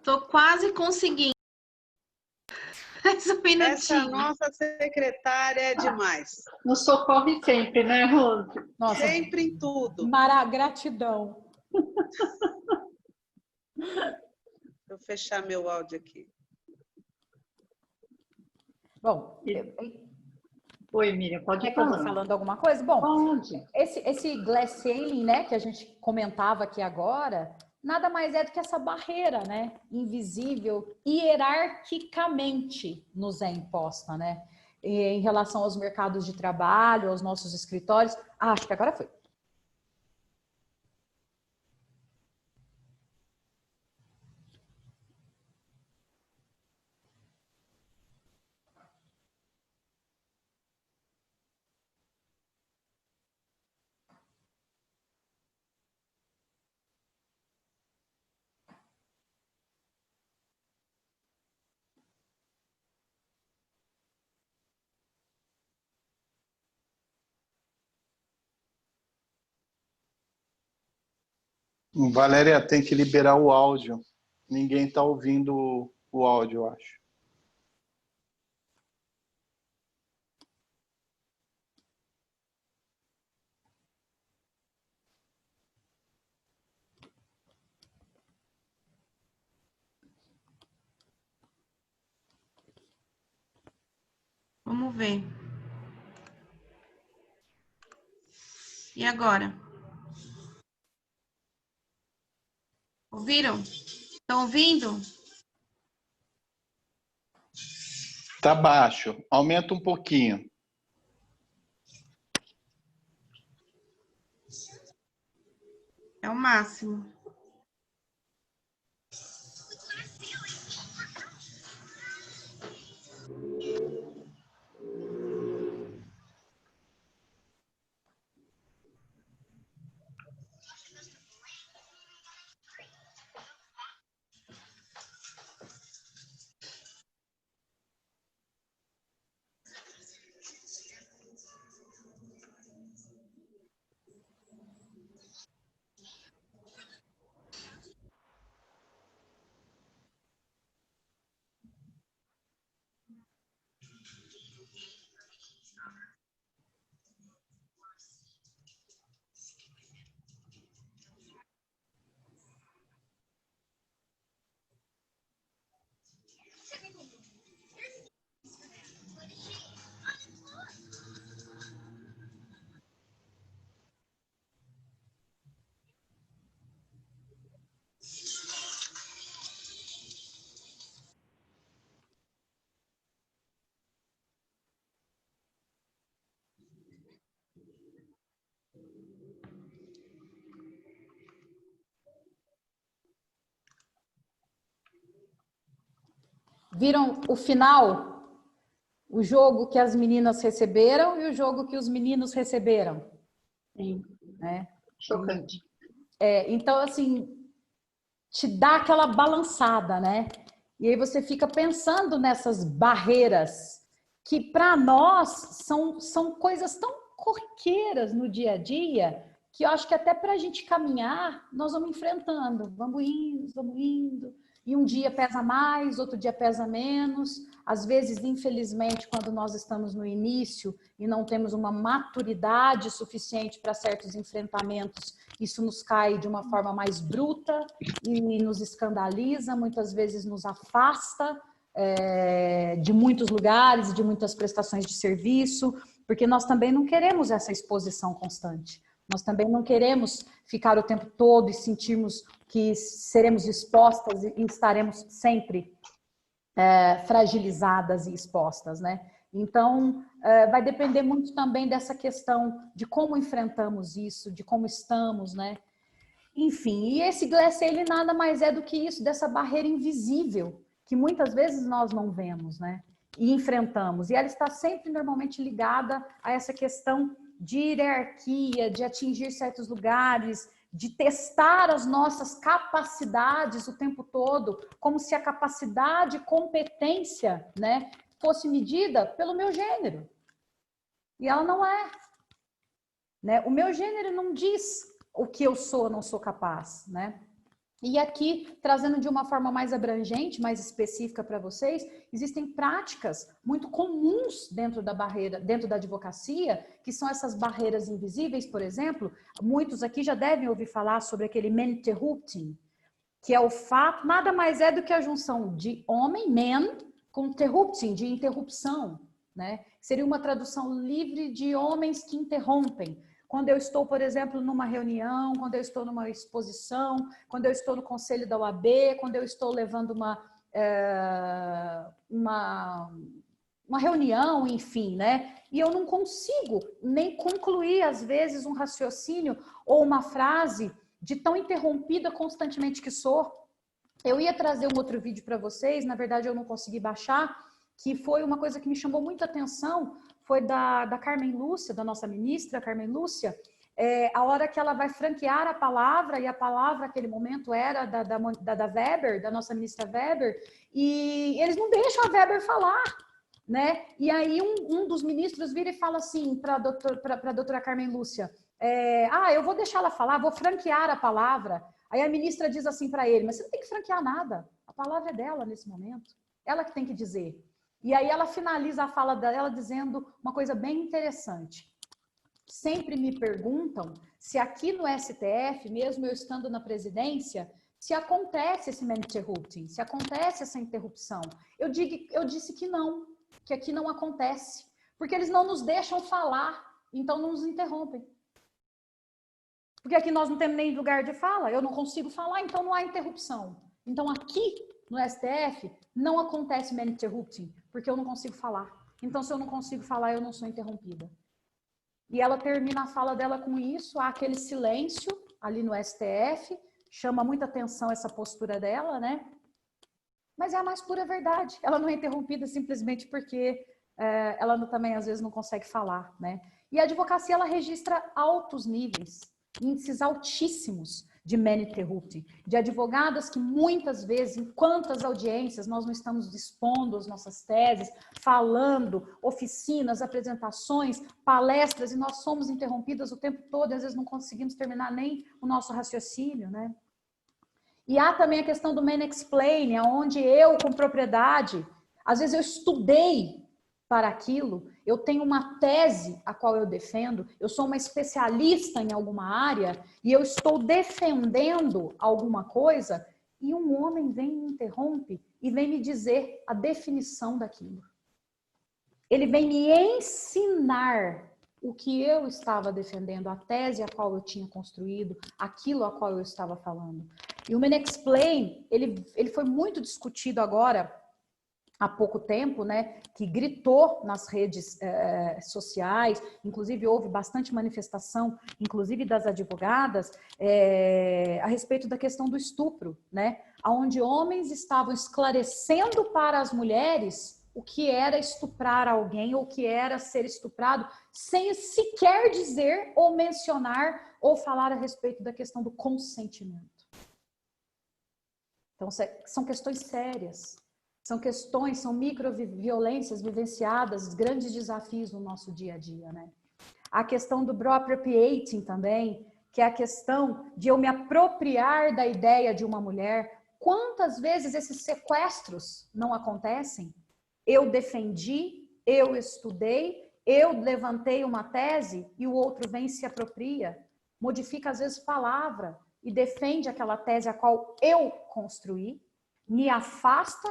Tô quase conseguindo. Mais um minutinho. Essa nossa secretária é demais. Nos socorre sempre, né, Rose? Nossa, Sempre em tudo. gratidão. Deixa eu fechar meu áudio aqui. Bom, Oi, Miriam, pode quer que eu vou falar. falando alguma coisa? Bom, Pode. esse glass ceiling, né, que a gente comentava aqui agora, nada mais é do que essa barreira, né, invisível, hierarquicamente nos é imposta, né, em relação aos mercados de trabalho, aos nossos escritórios. Ah, acho que agora foi. Valéria, tem que liberar o áudio. Ninguém está ouvindo o áudio, eu acho. Vamos ver. E agora? Ouviram? Estão ouvindo? Tá baixo. Aumenta um pouquinho. É o máximo. Viram o final? O jogo que as meninas receberam e o jogo que os meninos receberam. Sim. Né? Chocante. Então, assim, te dá aquela balançada, né? E aí você fica pensando nessas barreiras que, para nós, são coisas tão corriqueiras no dia a dia que eu acho que até para a gente caminhar, nós vamos enfrentando. Vamos indo. E um dia pesa mais, outro dia pesa menos. Às vezes, infelizmente, quando nós estamos no início e não temos uma maturidade suficiente para certos enfrentamentos, isso nos cai de uma forma mais bruta e nos escandaliza, muitas vezes nos afasta de muitos lugares, de muitas prestações de serviço, porque nós também não queremos essa exposição constante. Nós também não queremos ficar o tempo todo e sentirmos que seremos expostas e estaremos sempre fragilizadas e expostas, né? Então, vai depender muito também dessa questão de como enfrentamos isso, de como estamos, né? Enfim, e esse glass ceiling nada mais é do que isso, dessa barreira invisível, que muitas vezes nós não vemos, né? E enfrentamos. E ela está sempre normalmente ligada a essa questão de hierarquia, de atingir certos lugares, de testar as nossas capacidades o tempo todo, como se a capacidade e competência, né, fosse medida pelo meu gênero. E ela não é. Né? O meu gênero não diz o que eu sou ou não sou capaz, né? E aqui, trazendo de uma forma mais abrangente, mais específica para vocês, existem práticas muito comuns dentro da barreira, dentro da advocacia, que são essas barreiras invisíveis, por exemplo. Muitos aqui já devem ouvir falar sobre aquele menterrupting, que é o fato, nada mais é do que a junção de homem, men, com terrupting, de interrupção, né? Seria uma tradução livre de homens que interrompem. Quando eu estou, por exemplo, numa reunião, quando eu estou numa exposição, quando eu estou no conselho da OAB, quando eu estou levando uma reunião, enfim, né? E eu não consigo nem concluir, às vezes, um raciocínio ou uma frase de tão interrompida constantemente que sou. Eu ia trazer um outro vídeo para vocês, na verdade eu não consegui baixar, que foi uma coisa que me chamou muita atenção, foi da Carmen Lúcia, da nossa ministra Carmen Lúcia, a hora que ela vai franquear a palavra, e a palavra naquele momento era da Weber, da nossa ministra Weber, e eles não deixam a Weber falar, né? E aí um dos ministros vira e fala assim para a doutora Carmen Lúcia, eu vou deixar ela falar, vou franquear a palavra. Aí a ministra diz assim para ele, mas você não tem que franquear nada, a palavra é dela nesse momento, ela que tem que dizer. E aí ela finaliza a fala dela dizendo uma coisa bem interessante. Sempre me perguntam se aqui no STF, mesmo eu estando na presidência, se acontece esse menterrupting, se acontece essa interrupção. Eu disse que não, que aqui não acontece, porque eles não nos deixam falar, então não nos interrompem. Porque aqui nós não temos nem lugar de fala, eu não consigo falar, então não há interrupção. Então aqui no STF não acontece menterrupting, porque eu não consigo falar. Então se eu não consigo falar, eu não sou interrompida. E ela termina a fala dela com isso, há aquele silêncio ali no STF, chama muita atenção essa postura dela, né? Mas é a mais pura verdade, ela não é interrompida simplesmente porque ela também às vezes não consegue falar, né? E a advocacia, ela registra altos níveis, índices altíssimos de menterrupting, de advogadas que muitas vezes, em quantas audiências nós não estamos expondo as nossas teses, falando, oficinas, apresentações, palestras, e nós somos interrompidas o tempo todo, e às vezes não conseguimos terminar nem o nosso raciocínio, né? E há também a questão do mansplaining, onde eu, com propriedade, às vezes eu estudei para aquilo, eu tenho uma tese a qual eu defendo, eu sou uma especialista em alguma área e eu estou defendendo alguma coisa e um homem vem e me interrompe e vem me dizer a definição daquilo. Ele vem me ensinar o que eu estava defendendo, a tese a qual eu tinha construído, aquilo a qual eu estava falando. E o mansplaining, ele foi muito discutido agora, há pouco tempo, né, que gritou nas redes sociais, inclusive houve bastante manifestação, inclusive das advogadas, a respeito da questão do estupro, né, onde homens estavam esclarecendo para as mulheres o que era estuprar alguém ou o que era ser estuprado, sem sequer dizer ou mencionar ou falar a respeito da questão do consentimento. Então, são questões sérias. São questões, são microviolências vivenciadas, grandes desafios no nosso dia a dia, né? A questão do bro-appropriating também, que é a questão de eu me apropriar da ideia de uma mulher. Quantas vezes esses sequestros não acontecem? Eu defendi, eu estudei, eu levantei uma tese e o outro vem e se apropria, modifica às vezes palavra e defende aquela tese a qual eu construí, me afasta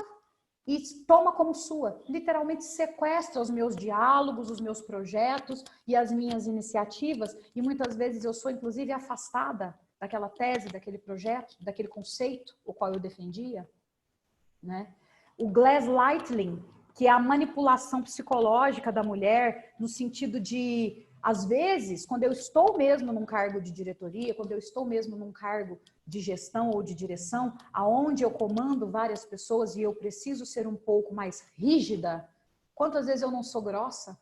e toma como sua, literalmente sequestra os meus diálogos, os meus projetos e as minhas iniciativas, e muitas vezes eu sou inclusive afastada daquela tese, daquele projeto, daquele conceito o qual eu defendia, né? O gaslighting, que é a manipulação psicológica da mulher, no sentido de, às vezes, quando eu estou mesmo num cargo de diretoria, quando eu estou mesmo num cargo de gestão ou de direção, aonde eu comando várias pessoas e eu preciso ser um pouco mais rígida, quantas vezes eu não sou grossa,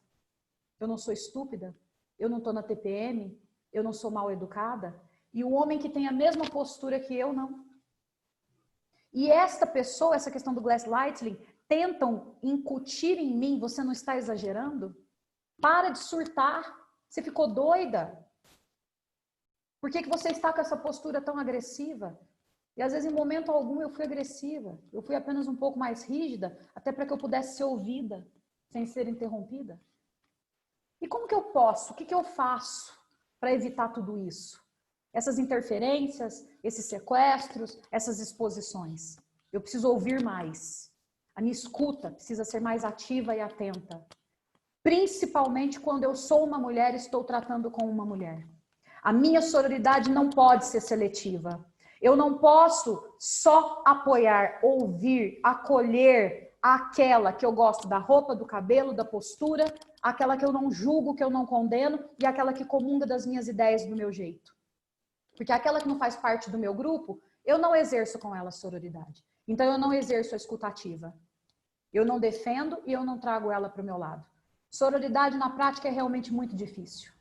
eu não sou estúpida, eu não estou na TPM, eu não sou mal educada, e o homem que tem a mesma postura que eu, não. E esta pessoa, essa questão do gaslighting, tentam incutir em mim, você não está exagerando? Para de surtar. Você ficou doida? Por que você está com essa postura tão agressiva? E às vezes, em momento algum, eu fui agressiva. Eu fui apenas um pouco mais rígida, até para que eu pudesse ser ouvida, sem ser interrompida. E como que eu posso? O que eu faço para evitar tudo isso? Essas interferências, esses sequestros, essas exposições. Eu preciso ouvir mais. A minha escuta precisa ser mais ativa e atenta. Principalmente quando eu sou uma mulher e estou tratando com uma mulher. A minha sororidade não pode ser seletiva. Eu não posso só apoiar, ouvir, acolher aquela que eu gosto da roupa, do cabelo, da postura, aquela que eu não julgo, que eu não condeno e aquela que comunga das minhas ideias do meu jeito. Porque aquela que não faz parte do meu grupo, eu não exerço com ela sororidade. Então eu não exerço a escutativa. Eu não defendo e eu não trago ela para o meu lado. Sororidade na prática é realmente muito difícil.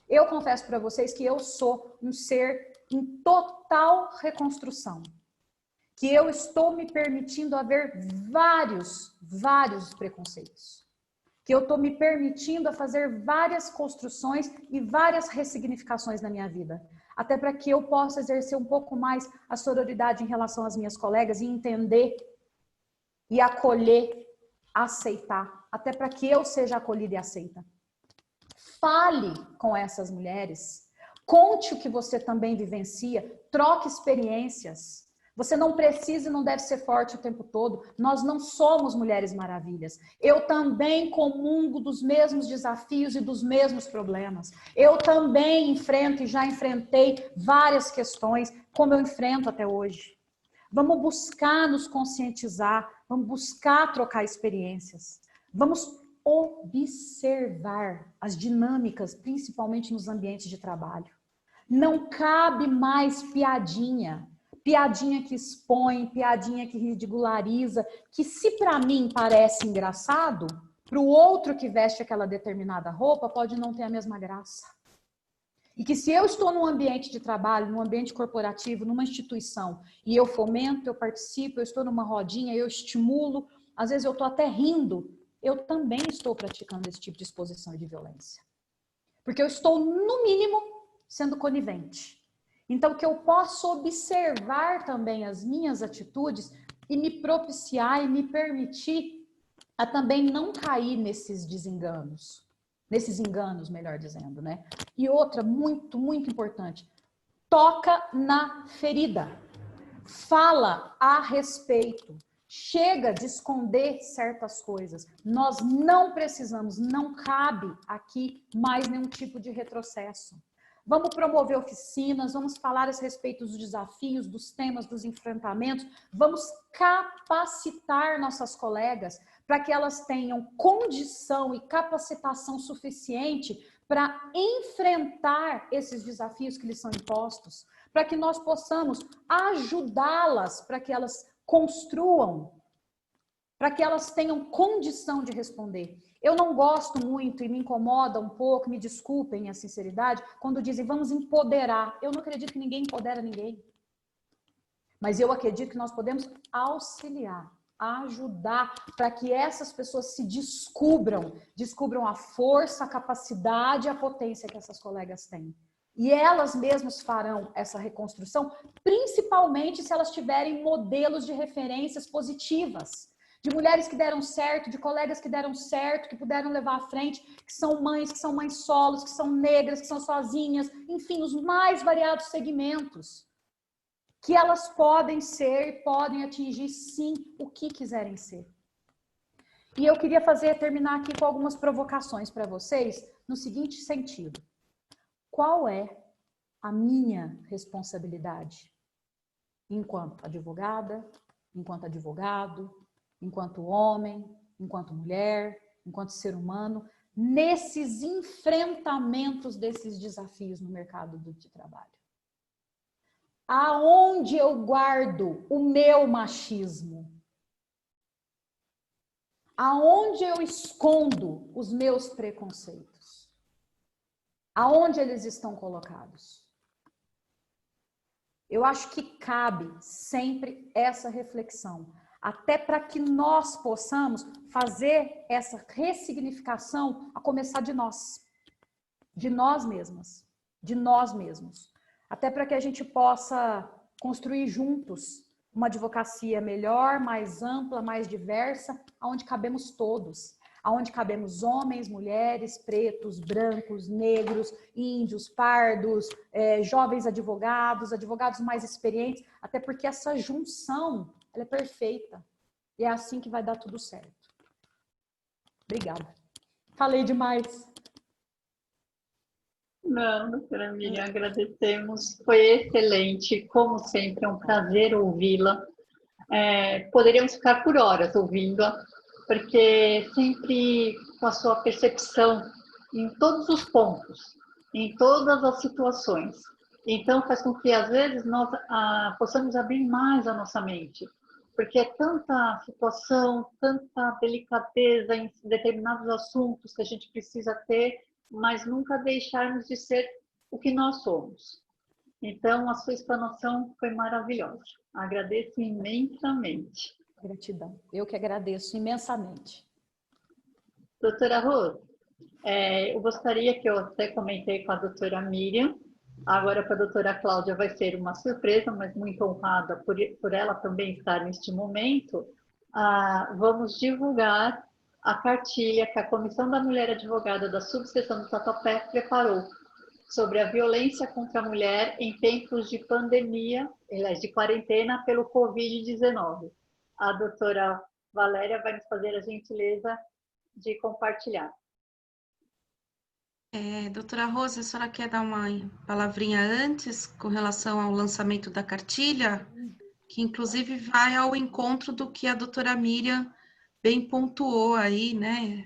Eu confesso para vocês que eu sou um ser em total reconstrução. Que eu estou me permitindo haver vários preconceitos. Que eu estou me permitindo a fazer várias construções e várias ressignificações na minha vida. Até para que eu possa exercer um pouco mais a sororidade em relação às minhas colegas e entender e acolher, aceitar. Até para que eu seja acolhida e aceita. Fale com essas mulheres. Conte o que você também vivencia. Troque experiências. Você não precisa e não deve ser forte o tempo todo. Nós não somos mulheres maravilhas. Eu também comungo dos mesmos desafios e dos mesmos problemas. Eu também enfrento e já enfrentei várias questões, como eu enfrento até hoje. Vamos buscar nos conscientizar. Vamos buscar trocar experiências. Vamos observar as dinâmicas, principalmente nos ambientes de trabalho. Não cabe mais piadinha. Piadinha que expõe, piadinha que ridiculariza, que se para mim parece engraçado, para o outro que veste aquela determinada roupa pode não ter a mesma graça. E que se eu estou num ambiente de trabalho, num ambiente corporativo, numa instituição, e eu fomento, eu participo, eu estou numa rodinha, eu estimulo, às vezes eu estou até rindo, eu também estou praticando esse tipo de exposição e de violência. Porque eu estou, no mínimo, sendo conivente. Então, que eu posso observar também as minhas atitudes e me propiciar e me permitir a também não cair nesses desenganos. Nesses enganos, melhor dizendo, né? E outra, muito importante. Toca na ferida. Fala a respeito. Chega de esconder certas coisas. Nós não precisamos, não cabe aqui mais nenhum tipo de retrocesso. Vamos promover oficinas, vamos falar a respeito dos desafios, dos temas, dos enfrentamentos. Vamos capacitar nossas colegas para que elas tenham condição e capacitação suficiente para enfrentar esses desafios que lhes são impostos, para que nós possamos ajudá-las para que elas construam, para que elas tenham condição de responder. Eu não gosto muito e me incomoda um pouco, me desculpem a sinceridade, quando dizem vamos empoderar. Eu não acredito que ninguém empodera ninguém. Mas eu acredito que nós podemos auxiliar, ajudar para que essas pessoas se descubram a força, a capacidade e a potência que essas colegas têm. E elas mesmas farão essa reconstrução, principalmente se elas tiverem modelos de referências positivas. De mulheres que deram certo, de colegas que deram certo, que puderam levar à frente, que são mães solos, que são negras, que são sozinhas, enfim, os mais variados segmentos. Que elas podem ser, podem atingir, sim, o que quiserem ser. E eu queria terminar aqui com algumas provocações para vocês, no seguinte sentido. Qual é a minha responsabilidade enquanto advogada, enquanto advogado, enquanto homem, enquanto mulher, enquanto ser humano, nesses enfrentamentos desses desafios no mercado de trabalho? Aonde eu guardo o meu machismo? Aonde eu escondo os meus preconceitos? Aonde eles estão colocados? Eu acho que cabe sempre essa reflexão. até para que nós possamos fazer essa ressignificação a começar de nós mesmas, de nós mesmos, até para que a gente possa construir juntos uma advocacia melhor, mais ampla, mais diversa, onde cabemos todos, onde cabemos homens, mulheres, pretos, brancos, negros, índios, pardos, jovens advogados, advogados mais experientes, até porque essa junção ela é perfeita e é assim que vai dar tudo certo. Obrigada. Falei demais. Não, doutora Miriam, agradecemos. Foi excelente, como sempre, é um prazer ouvi-la. Poderíamos ficar por horas ouvindo-a, porque sempre com a sua percepção em todos os pontos, em todas as situações. Então, faz com que, às vezes, nós possamos abrir mais a nossa mente, porque é tanta situação, tanta delicadeza em determinados assuntos que a gente precisa ter, mas nunca deixarmos de ser o que nós somos. Então, a sua explanação foi maravilhosa. Agradeço imensamente. Gratidão. Eu que agradeço imensamente. Doutora Rose, eu gostaria que eu até comentei com a doutora Miriam, agora para a doutora Cláudia vai ser uma surpresa, mas muito honrada por ela também estar neste momento. Vamos divulgar a cartilha que a Comissão da Mulher Advogada da Subseção do Tatuapé preparou sobre a violência contra a mulher em tempos de pandemia, de quarentena pelo Covid-19. A doutora Valéria vai nos fazer a gentileza de compartilhar. Doutora Rosa, a senhora quer dar uma palavrinha antes com relação ao lançamento da cartilha? Que inclusive vai ao encontro do que a doutora Miriam bem pontuou aí, né?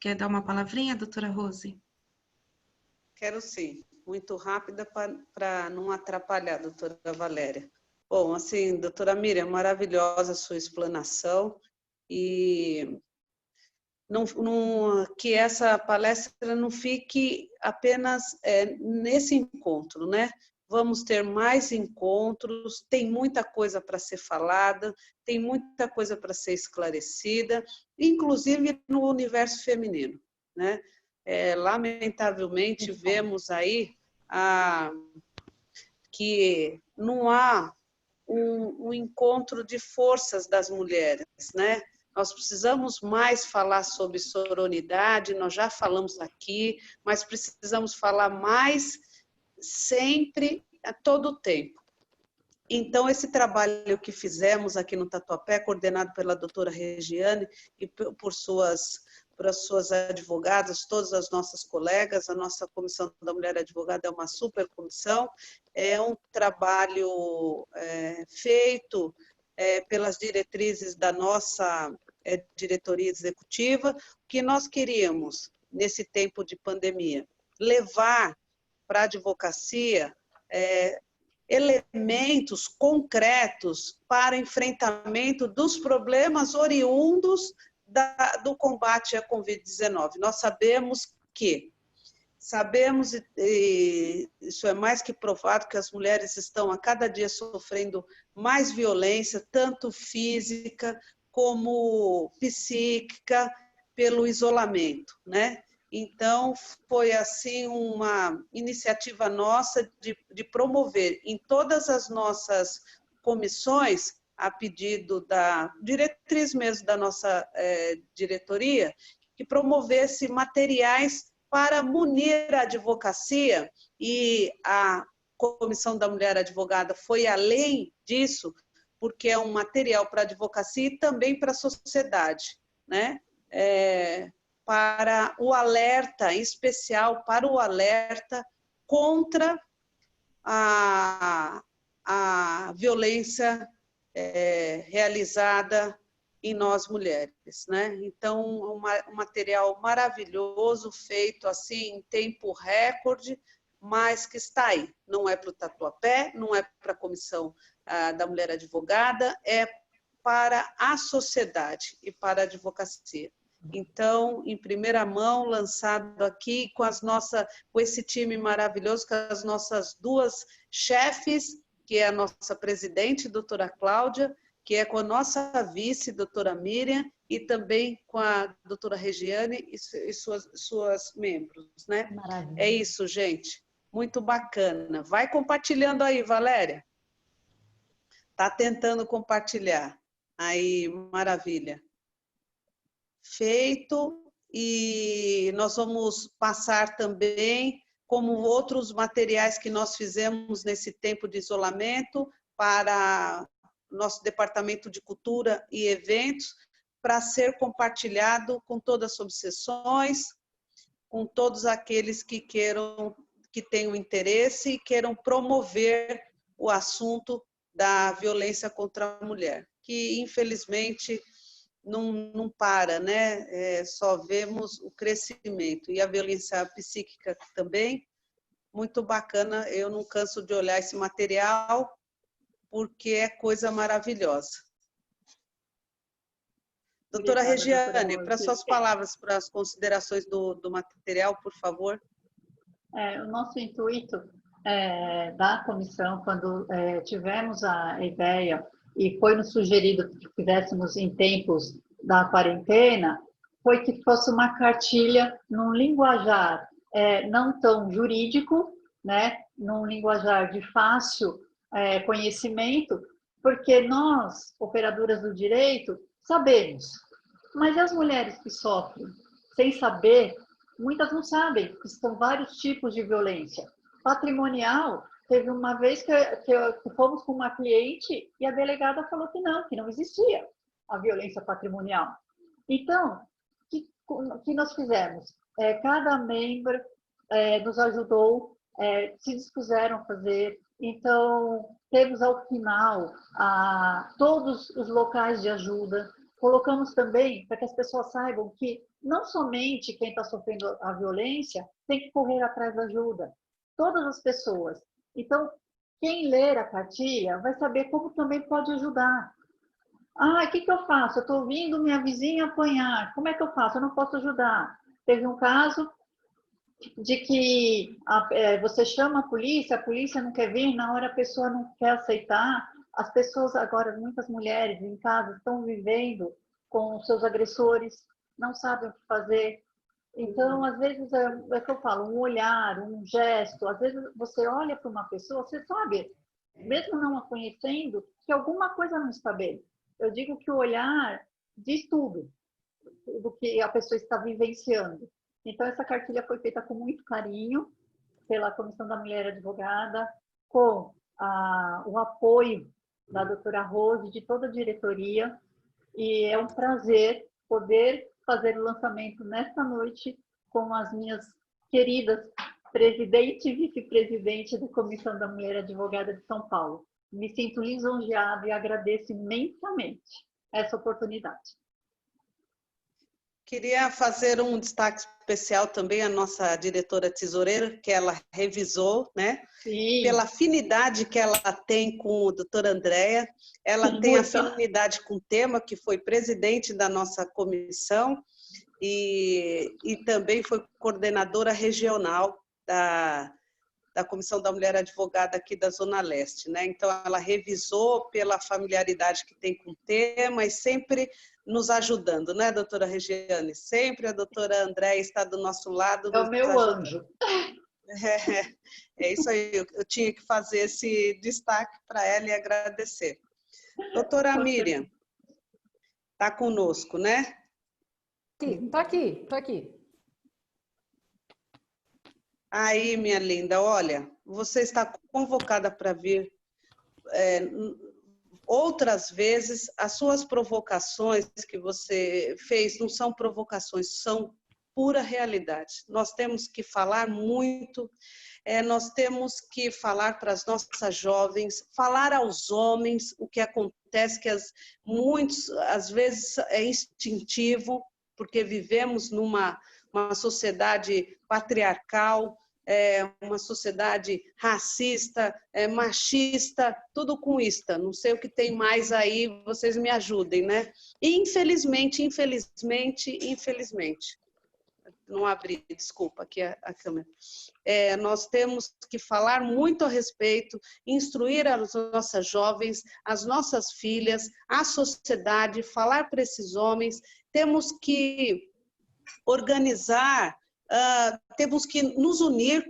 Quer dar uma palavrinha, doutora Rose? Quero sim, muito rápida para não atrapalhar a doutora Valéria. Bom, assim, doutora Miriam, maravilhosa a sua explanação e que essa palestra não fique apenas nesse encontro, né? Vamos ter mais encontros, tem muita coisa para ser falada, tem muita coisa para ser esclarecida, inclusive no universo feminino, né? Lamentavelmente, vemos aí que não há um encontro de forças das mulheres, né? Nós precisamos mais falar sobre sororidade, nós já falamos aqui, mas precisamos falar mais sempre, a todo tempo. Então, esse trabalho que fizemos aqui no Tatuapé, coordenado pela doutora Regiane e por suas advogadas, todas as nossas colegas, a nossa Comissão da Mulher Advogada é uma super comissão, é um trabalho feito pelas diretrizes da nossa diretoria executiva. O que nós queríamos, nesse tempo de pandemia, levar para a advocacia elementos concretos para enfrentamento dos problemas oriundos do combate à Covid-19. Nós sabemos, e isso é mais que provado, que as mulheres estão a cada dia sofrendo mais violência, tanto física como psíquica, pelo isolamento, né? Então, foi assim uma iniciativa nossa de promover em todas as nossas comissões, a pedido da diretriz mesmo da nossa diretoria, que promovesse materiais para munir a advocacia, e a Comissão da Mulher Advogada foi além disso, porque é um material para a advocacia e também para a sociedade, né? Para o alerta, em especial para o alerta contra a violência realizada em nós mulheres, né? Então, um material maravilhoso, feito assim em tempo recorde, mas que está aí. Não é para o Tatuapé, não é para a Comissão da Mulher Advogada, é para a sociedade e para a advocacia. Então, em primeira mão, lançado aqui com esse time maravilhoso, com as nossas duas chefes, que é a nossa presidente, doutora Cláudia, que é com a nossa vice, doutora Miriam, e também com a doutora Regiane e suas membros, né? Maravilha. É isso, gente. Muito bacana. Vai compartilhando aí, Valéria. Tá tentando compartilhar. Aí, maravilha. Feito. E nós vamos passar também, como outros materiais que nós fizemos nesse tempo de isolamento, para nosso Departamento de Cultura e Eventos, para ser compartilhado com todas as subseções, com todos aqueles que queiram, que tenham interesse e queiram promover o assunto da violência contra a mulher, que infelizmente não para, né? Só vemos o crescimento. E a violência psíquica também, muito bacana. Eu não canso de olhar esse material, porque é coisa maravilhosa. Doutora Regiane, para suas palavras, para as considerações do material, por favor. O nosso intuito da comissão, quando tivemos a ideia e foi nos sugerido que fizéssemos em tempos da quarentena, foi que fosse uma cartilha num linguajar não tão jurídico, né, num linguajar de fácil conhecimento, porque nós, operadoras do direito, sabemos, mas as mulheres que sofrem sem saber, muitas não sabem que são vários tipos de violência. Patrimonial, teve uma vez que fomos com uma cliente e a delegada falou que não existia a violência patrimonial. Então, o que nós fizemos? Cada membro nos ajudou, se dispuseram a fazer. Então, temos ao final todos os locais de ajuda. Colocamos também para que as pessoas saibam que não somente quem está sofrendo a violência tem que correr atrás da ajuda. Todas as pessoas. Então, quem ler a cartilha vai saber como também pode ajudar. O que eu faço? Eu estou ouvindo minha vizinha apanhar. Como é que eu faço? Eu não posso ajudar. Teve um caso de que você chama a polícia não quer vir, na hora a pessoa não quer aceitar. As pessoas agora, muitas mulheres em casa, estão vivendo com seus agressores, não sabem o que fazer. Então, às vezes, é que eu falo, um olhar, um gesto, às vezes você olha para uma pessoa, você sabe, mesmo não a conhecendo, que alguma coisa não está bem. Eu digo que o olhar diz tudo do que a pessoa está vivenciando. Então, essa cartilha foi feita com muito carinho pela Comissão da Mulher Advogada, com o apoio da doutora Rose, de toda a diretoria, e é um prazer poder fazer o lançamento nesta noite com as minhas queridas presidente e vice-presidente da Comissão da Mulher Advogada de São Paulo. Me sinto lisonjeada e agradeço imensamente essa oportunidade. Queria fazer um destaque especial também à nossa diretora tesoureira, que ela revisou, né? Sim. Pela afinidade que ela tem com a doutora Andréia, ela tem afinidade com o tema, que foi presidente da nossa comissão e também foi coordenadora regional da Comissão da Mulher Advogada aqui da Zona Leste, né? Então, ela revisou pela familiaridade que tem com o tema e sempre nos ajudando, né, doutora Regiane? Sempre a doutora Andréia está do nosso lado. É o meu anjo. É isso aí, eu tinha que fazer esse destaque para ela e agradecer. Doutora Miriam, está conosco, né? Estou aqui. Aí, minha linda, olha, você está convocada para vir outras vezes. As suas provocações que você fez não são provocações, são pura realidade. Nós temos que falar muito, nós temos que falar para as nossas jovens, falar aos homens o que acontece, que às vezes é instintivo, porque vivemos numa sociedade patriarcal, uma sociedade racista, machista, tudo com ista. Não sei o que tem mais aí, vocês me ajudem, né? E infelizmente, não abri, desculpa, aqui a câmera. Nós temos que falar muito a respeito, instruir as nossas jovens, as nossas filhas, a sociedade, falar para esses homens. Temos que organizar, temos que nos unir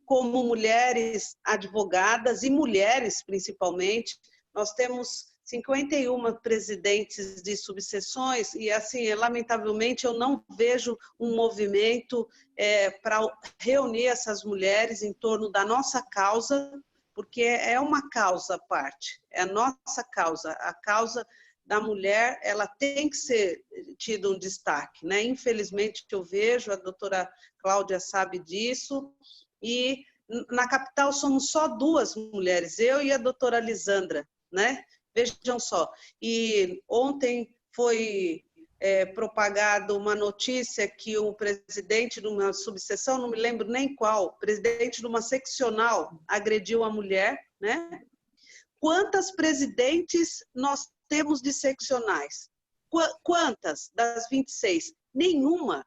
como mulheres advogadas e mulheres, principalmente. Nós temos 51 presidentes de subseções e, assim, lamentavelmente, eu não vejo um movimento para reunir essas mulheres em torno da nossa causa, porque é uma causa à parte, é a nossa causa, a causa da mulher, ela tem que ser tida um destaque, né? Infelizmente, eu vejo, a doutora Cláudia sabe disso, e na capital somos só 2 mulheres, eu e a doutora Lisandra, né? Vejam só, e ontem foi propagada uma notícia que o presidente de uma subseção, não me lembro nem qual, presidente de uma seccional agrediu a mulher, né? Quantas presidentes nós temos de seccionais? Quantas das 26? Nenhuma.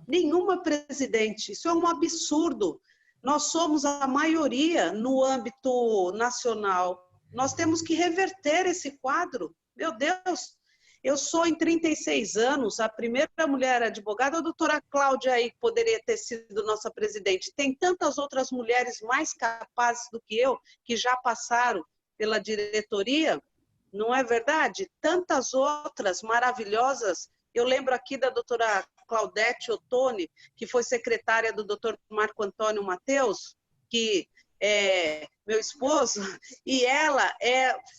Nenhuma presidente. Isso é um absurdo. Nós somos a maioria no âmbito nacional. Nós temos que reverter esse quadro. Meu Deus, eu sou em 36 anos, a primeira mulher advogada, a doutora Cláudia aí, que poderia ter sido nossa presidente. Tem tantas outras mulheres mais capazes do que eu, que já passaram pela diretoria, não é verdade? Tantas outras maravilhosas. Eu lembro aqui da doutora Claudete Ottoni, que foi secretária do doutor Marco Antônio Mateus, que é meu esposo, e ela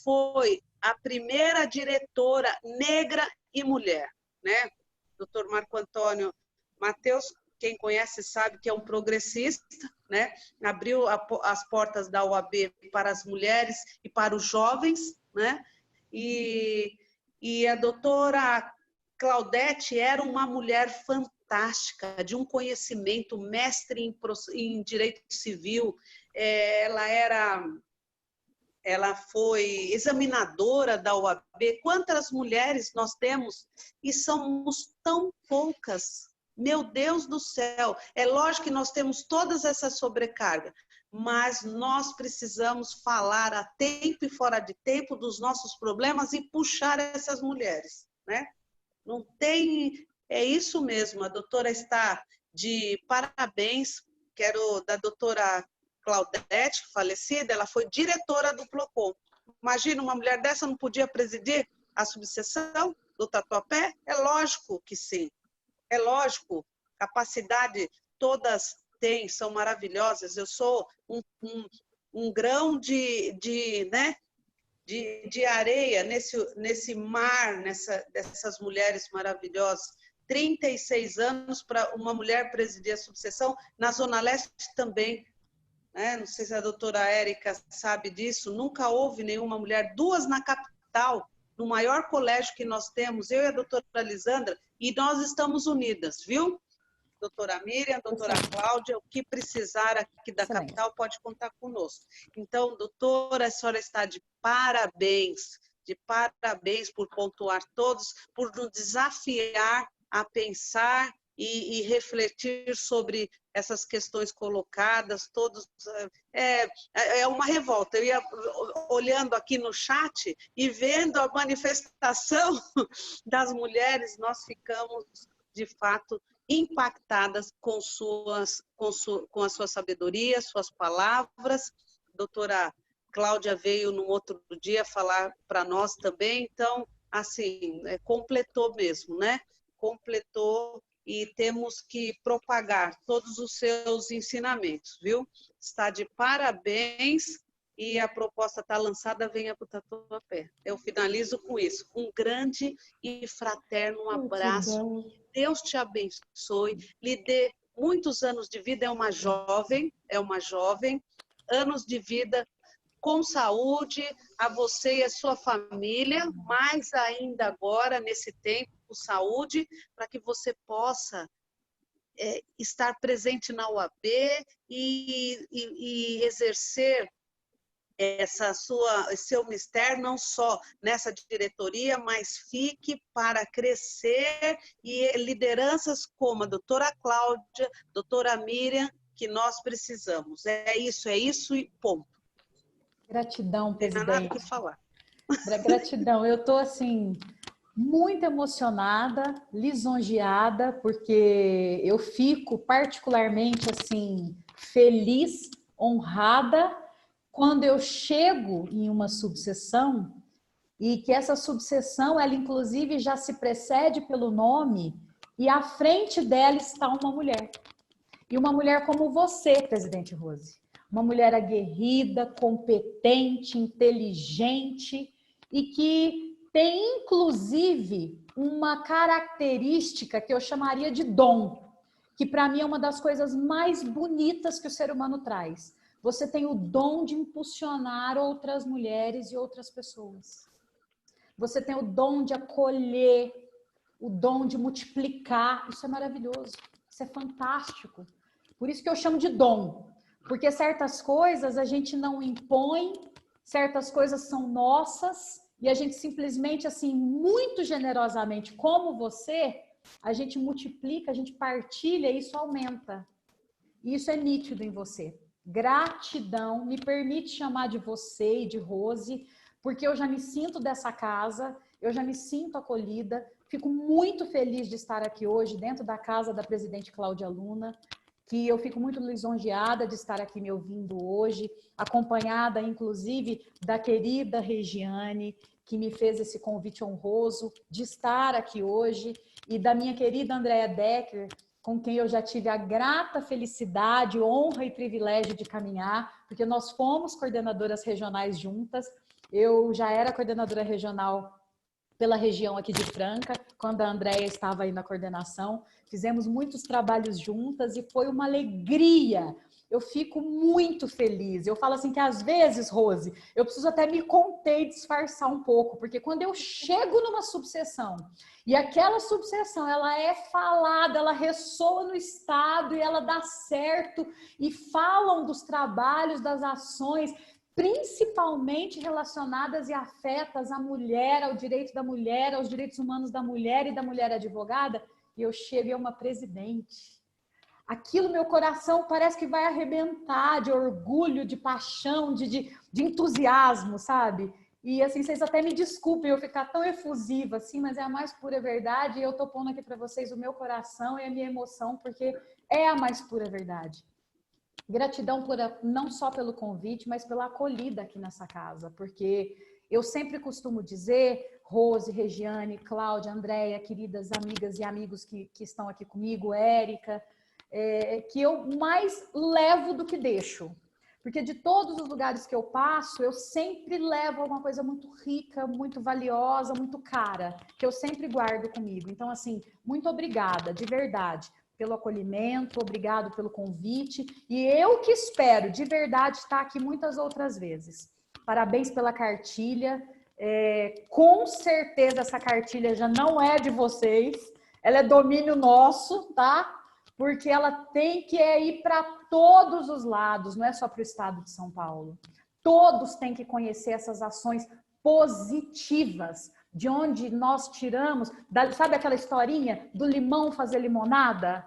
foi a primeira diretora negra e mulher, né? Doutor Marco Antônio Mateus, quem conhece sabe que é um progressista, né? Abriu as portas da OAB para as mulheres e para os jovens, né? E a doutora Claudete era uma mulher fantástica, de um conhecimento, mestre em direito civil. Ela foi examinadora da OAB. Quantas mulheres nós temos? E somos tão poucas. Meu Deus do céu! É lógico que nós temos todas essa sobrecarga, mas nós precisamos falar a tempo e fora de tempo dos nossos problemas e puxar essas mulheres, né? Não tem... É isso mesmo, a doutora está de parabéns. Quero da doutora Claudete, falecida, ela foi diretora do PLOCON. Imagina, uma mulher dessa não podia presidir a subseção do Tatuapé? É lógico que sim. É lógico, capacidade todas têm, são maravilhosas. Eu sou um grão de areia nesse mar, dessas mulheres maravilhosas. 36 anos para uma mulher presidir a subseção, na Zona Leste também. Né? Não sei se a doutora Érica sabe disso, nunca houve nenhuma mulher, 2 na capital, no maior colégio que nós temos, eu e a doutora Lisandra, e nós estamos unidas, viu? Doutora Miriam, doutora Cláudia, o que precisar aqui da capital pode contar conosco. Então, doutora, a senhora está de parabéns por pontuar todos, por nos desafiar a pensar e refletir sobre essas questões colocadas, todos. É uma revolta. Eu ia olhando aqui no chat e vendo a manifestação das mulheres, nós ficamos, de fato, impactadas com a sua sabedoria, suas palavras. A doutora Cláudia veio no outro dia falar para nós também, então, assim, completou mesmo, né? Completou, e temos que propagar todos os seus ensinamentos, viu? Está de parabéns, e a proposta está lançada, venha para o Tatuapé. Eu finalizo com isso. Um grande e fraterno abraço. Deus te abençoe, lhe dê muitos anos de vida. É uma jovem, anos de vida com saúde, a você e a sua família, mais ainda agora, nesse tempo, saúde, para que você possa estar presente na UAB e exercer seu mistério não só nessa diretoria, mas fique para crescer e lideranças como a doutora Cláudia, doutora Miriam, que nós precisamos. É isso e ponto. Gratidão, Não tem presidente. nada que falar. Gratidão. Eu estou, assim, muito emocionada, lisonjeada, porque eu fico particularmente, assim, feliz, honrada, quando eu chego em uma subseção e que essa subseção, ela inclusive já se precede pelo nome e à frente dela está uma mulher. E uma mulher como você, presidente Rose. Uma mulher aguerrida, competente, inteligente e que tem, inclusive, uma característica que eu chamaria de dom, que para mim é uma das coisas mais bonitas que o ser humano traz. Você tem o dom de impulsionar outras mulheres e outras pessoas. Você tem o dom de acolher, o dom de multiplicar. Isso é maravilhoso, isso é fantástico. Por isso que eu chamo de dom. Porque certas coisas a gente não impõe, certas coisas são nossas, e a gente simplesmente, assim, muito generosamente, como você, a gente multiplica, a gente partilha e isso aumenta. E isso é nítido em você. Gratidão, me permite chamar de você e de Rose, porque eu já me sinto dessa casa, eu já me sinto acolhida, fico muito feliz de estar aqui hoje, dentro da casa da presidente Cláudia Luna, que eu fico muito lisonjeada de estar aqui me ouvindo hoje, acompanhada, inclusive, da querida Regiane, que me fez esse convite honroso de estar aqui hoje, e da minha querida Andréa Decker, com quem eu já tive a grata felicidade, honra e privilégio de caminhar, porque nós fomos coordenadoras regionais juntas. Eu já era coordenadora regional pela região aqui de Franca, quando a Andréia estava aí na coordenação. Fizemos muitos trabalhos juntas e foi uma alegria. Eu fico muito feliz. Eu falo assim que às vezes, Rose, eu preciso até me conter e disfarçar um pouco, porque quando eu chego numa subseção e aquela subseção, ela é falada, ela ressoa no estado e ela dá certo e falam dos trabalhos, das ações, principalmente relacionadas e afetas à mulher, ao direito da mulher, aos direitos humanos da mulher e da mulher advogada, e eu chego a uma presidente. Aquilo, meu coração parece que vai arrebentar de orgulho, de paixão, de entusiasmo, sabe? E assim, vocês até me desculpem eu ficar tão efusiva assim, mas é a mais pura verdade, e eu tô pondo aqui para vocês o meu coração e a minha emoção, porque é a mais pura verdade. Gratidão não só pelo convite, mas pela acolhida aqui nessa casa, porque eu sempre costumo dizer, Rose, Regiane, Cláudia, Andréia, queridas amigas e amigos que estão aqui comigo, Érica, que eu mais levo do que deixo. Porque de todos os lugares que eu passo, eu sempre levo alguma coisa muito rica, muito valiosa, muito cara, que eu sempre guardo comigo. Então, assim, muito obrigada, de verdade, pelo acolhimento, obrigado pelo convite. E eu que espero, de verdade, estar aqui muitas outras vezes. Parabéns pela cartilha. Com certeza essa cartilha já não é de vocês, ela é domínio nosso, tá? Porque ela tem que ir para todos os lados, não é só para o estado de São Paulo. Todos têm que conhecer essas ações positivas, de onde nós tiramos, sabe aquela historinha do limão fazer limonada?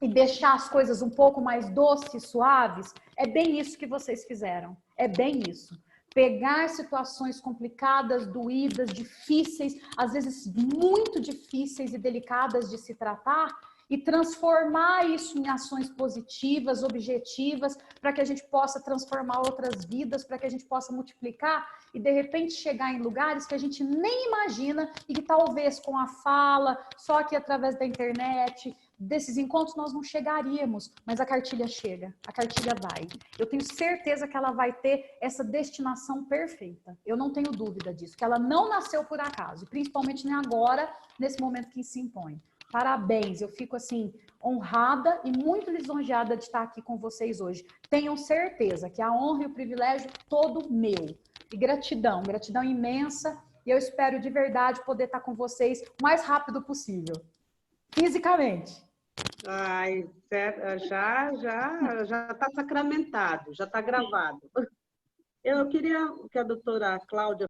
E deixar as coisas um pouco mais doces, suaves? É bem isso que vocês fizeram, é bem isso. Pegar situações complicadas, doídas, difíceis, às vezes muito difíceis e delicadas de se tratar, e transformar isso em ações positivas, objetivas, para que a gente possa transformar outras vidas, para que a gente possa multiplicar e, de repente, chegar em lugares que a gente nem imagina e que talvez com a fala, só que através da internet, desses encontros nós não chegaríamos, mas a cartilha chega, a cartilha vai. Eu tenho certeza que ela vai ter essa destinação perfeita. Eu não tenho dúvida disso, que ela não nasceu por acaso, principalmente agora, nesse momento que se impõe. Parabéns, eu fico assim honrada e muito lisonjeada de estar aqui com vocês hoje. Tenham certeza que a honra e o privilégio é todo meu. E gratidão, gratidão imensa. E eu espero de verdade poder estar com vocês o mais rápido possível, fisicamente. Ai, já está sacramentado, já está gravado. Eu queria que a doutora Cláudia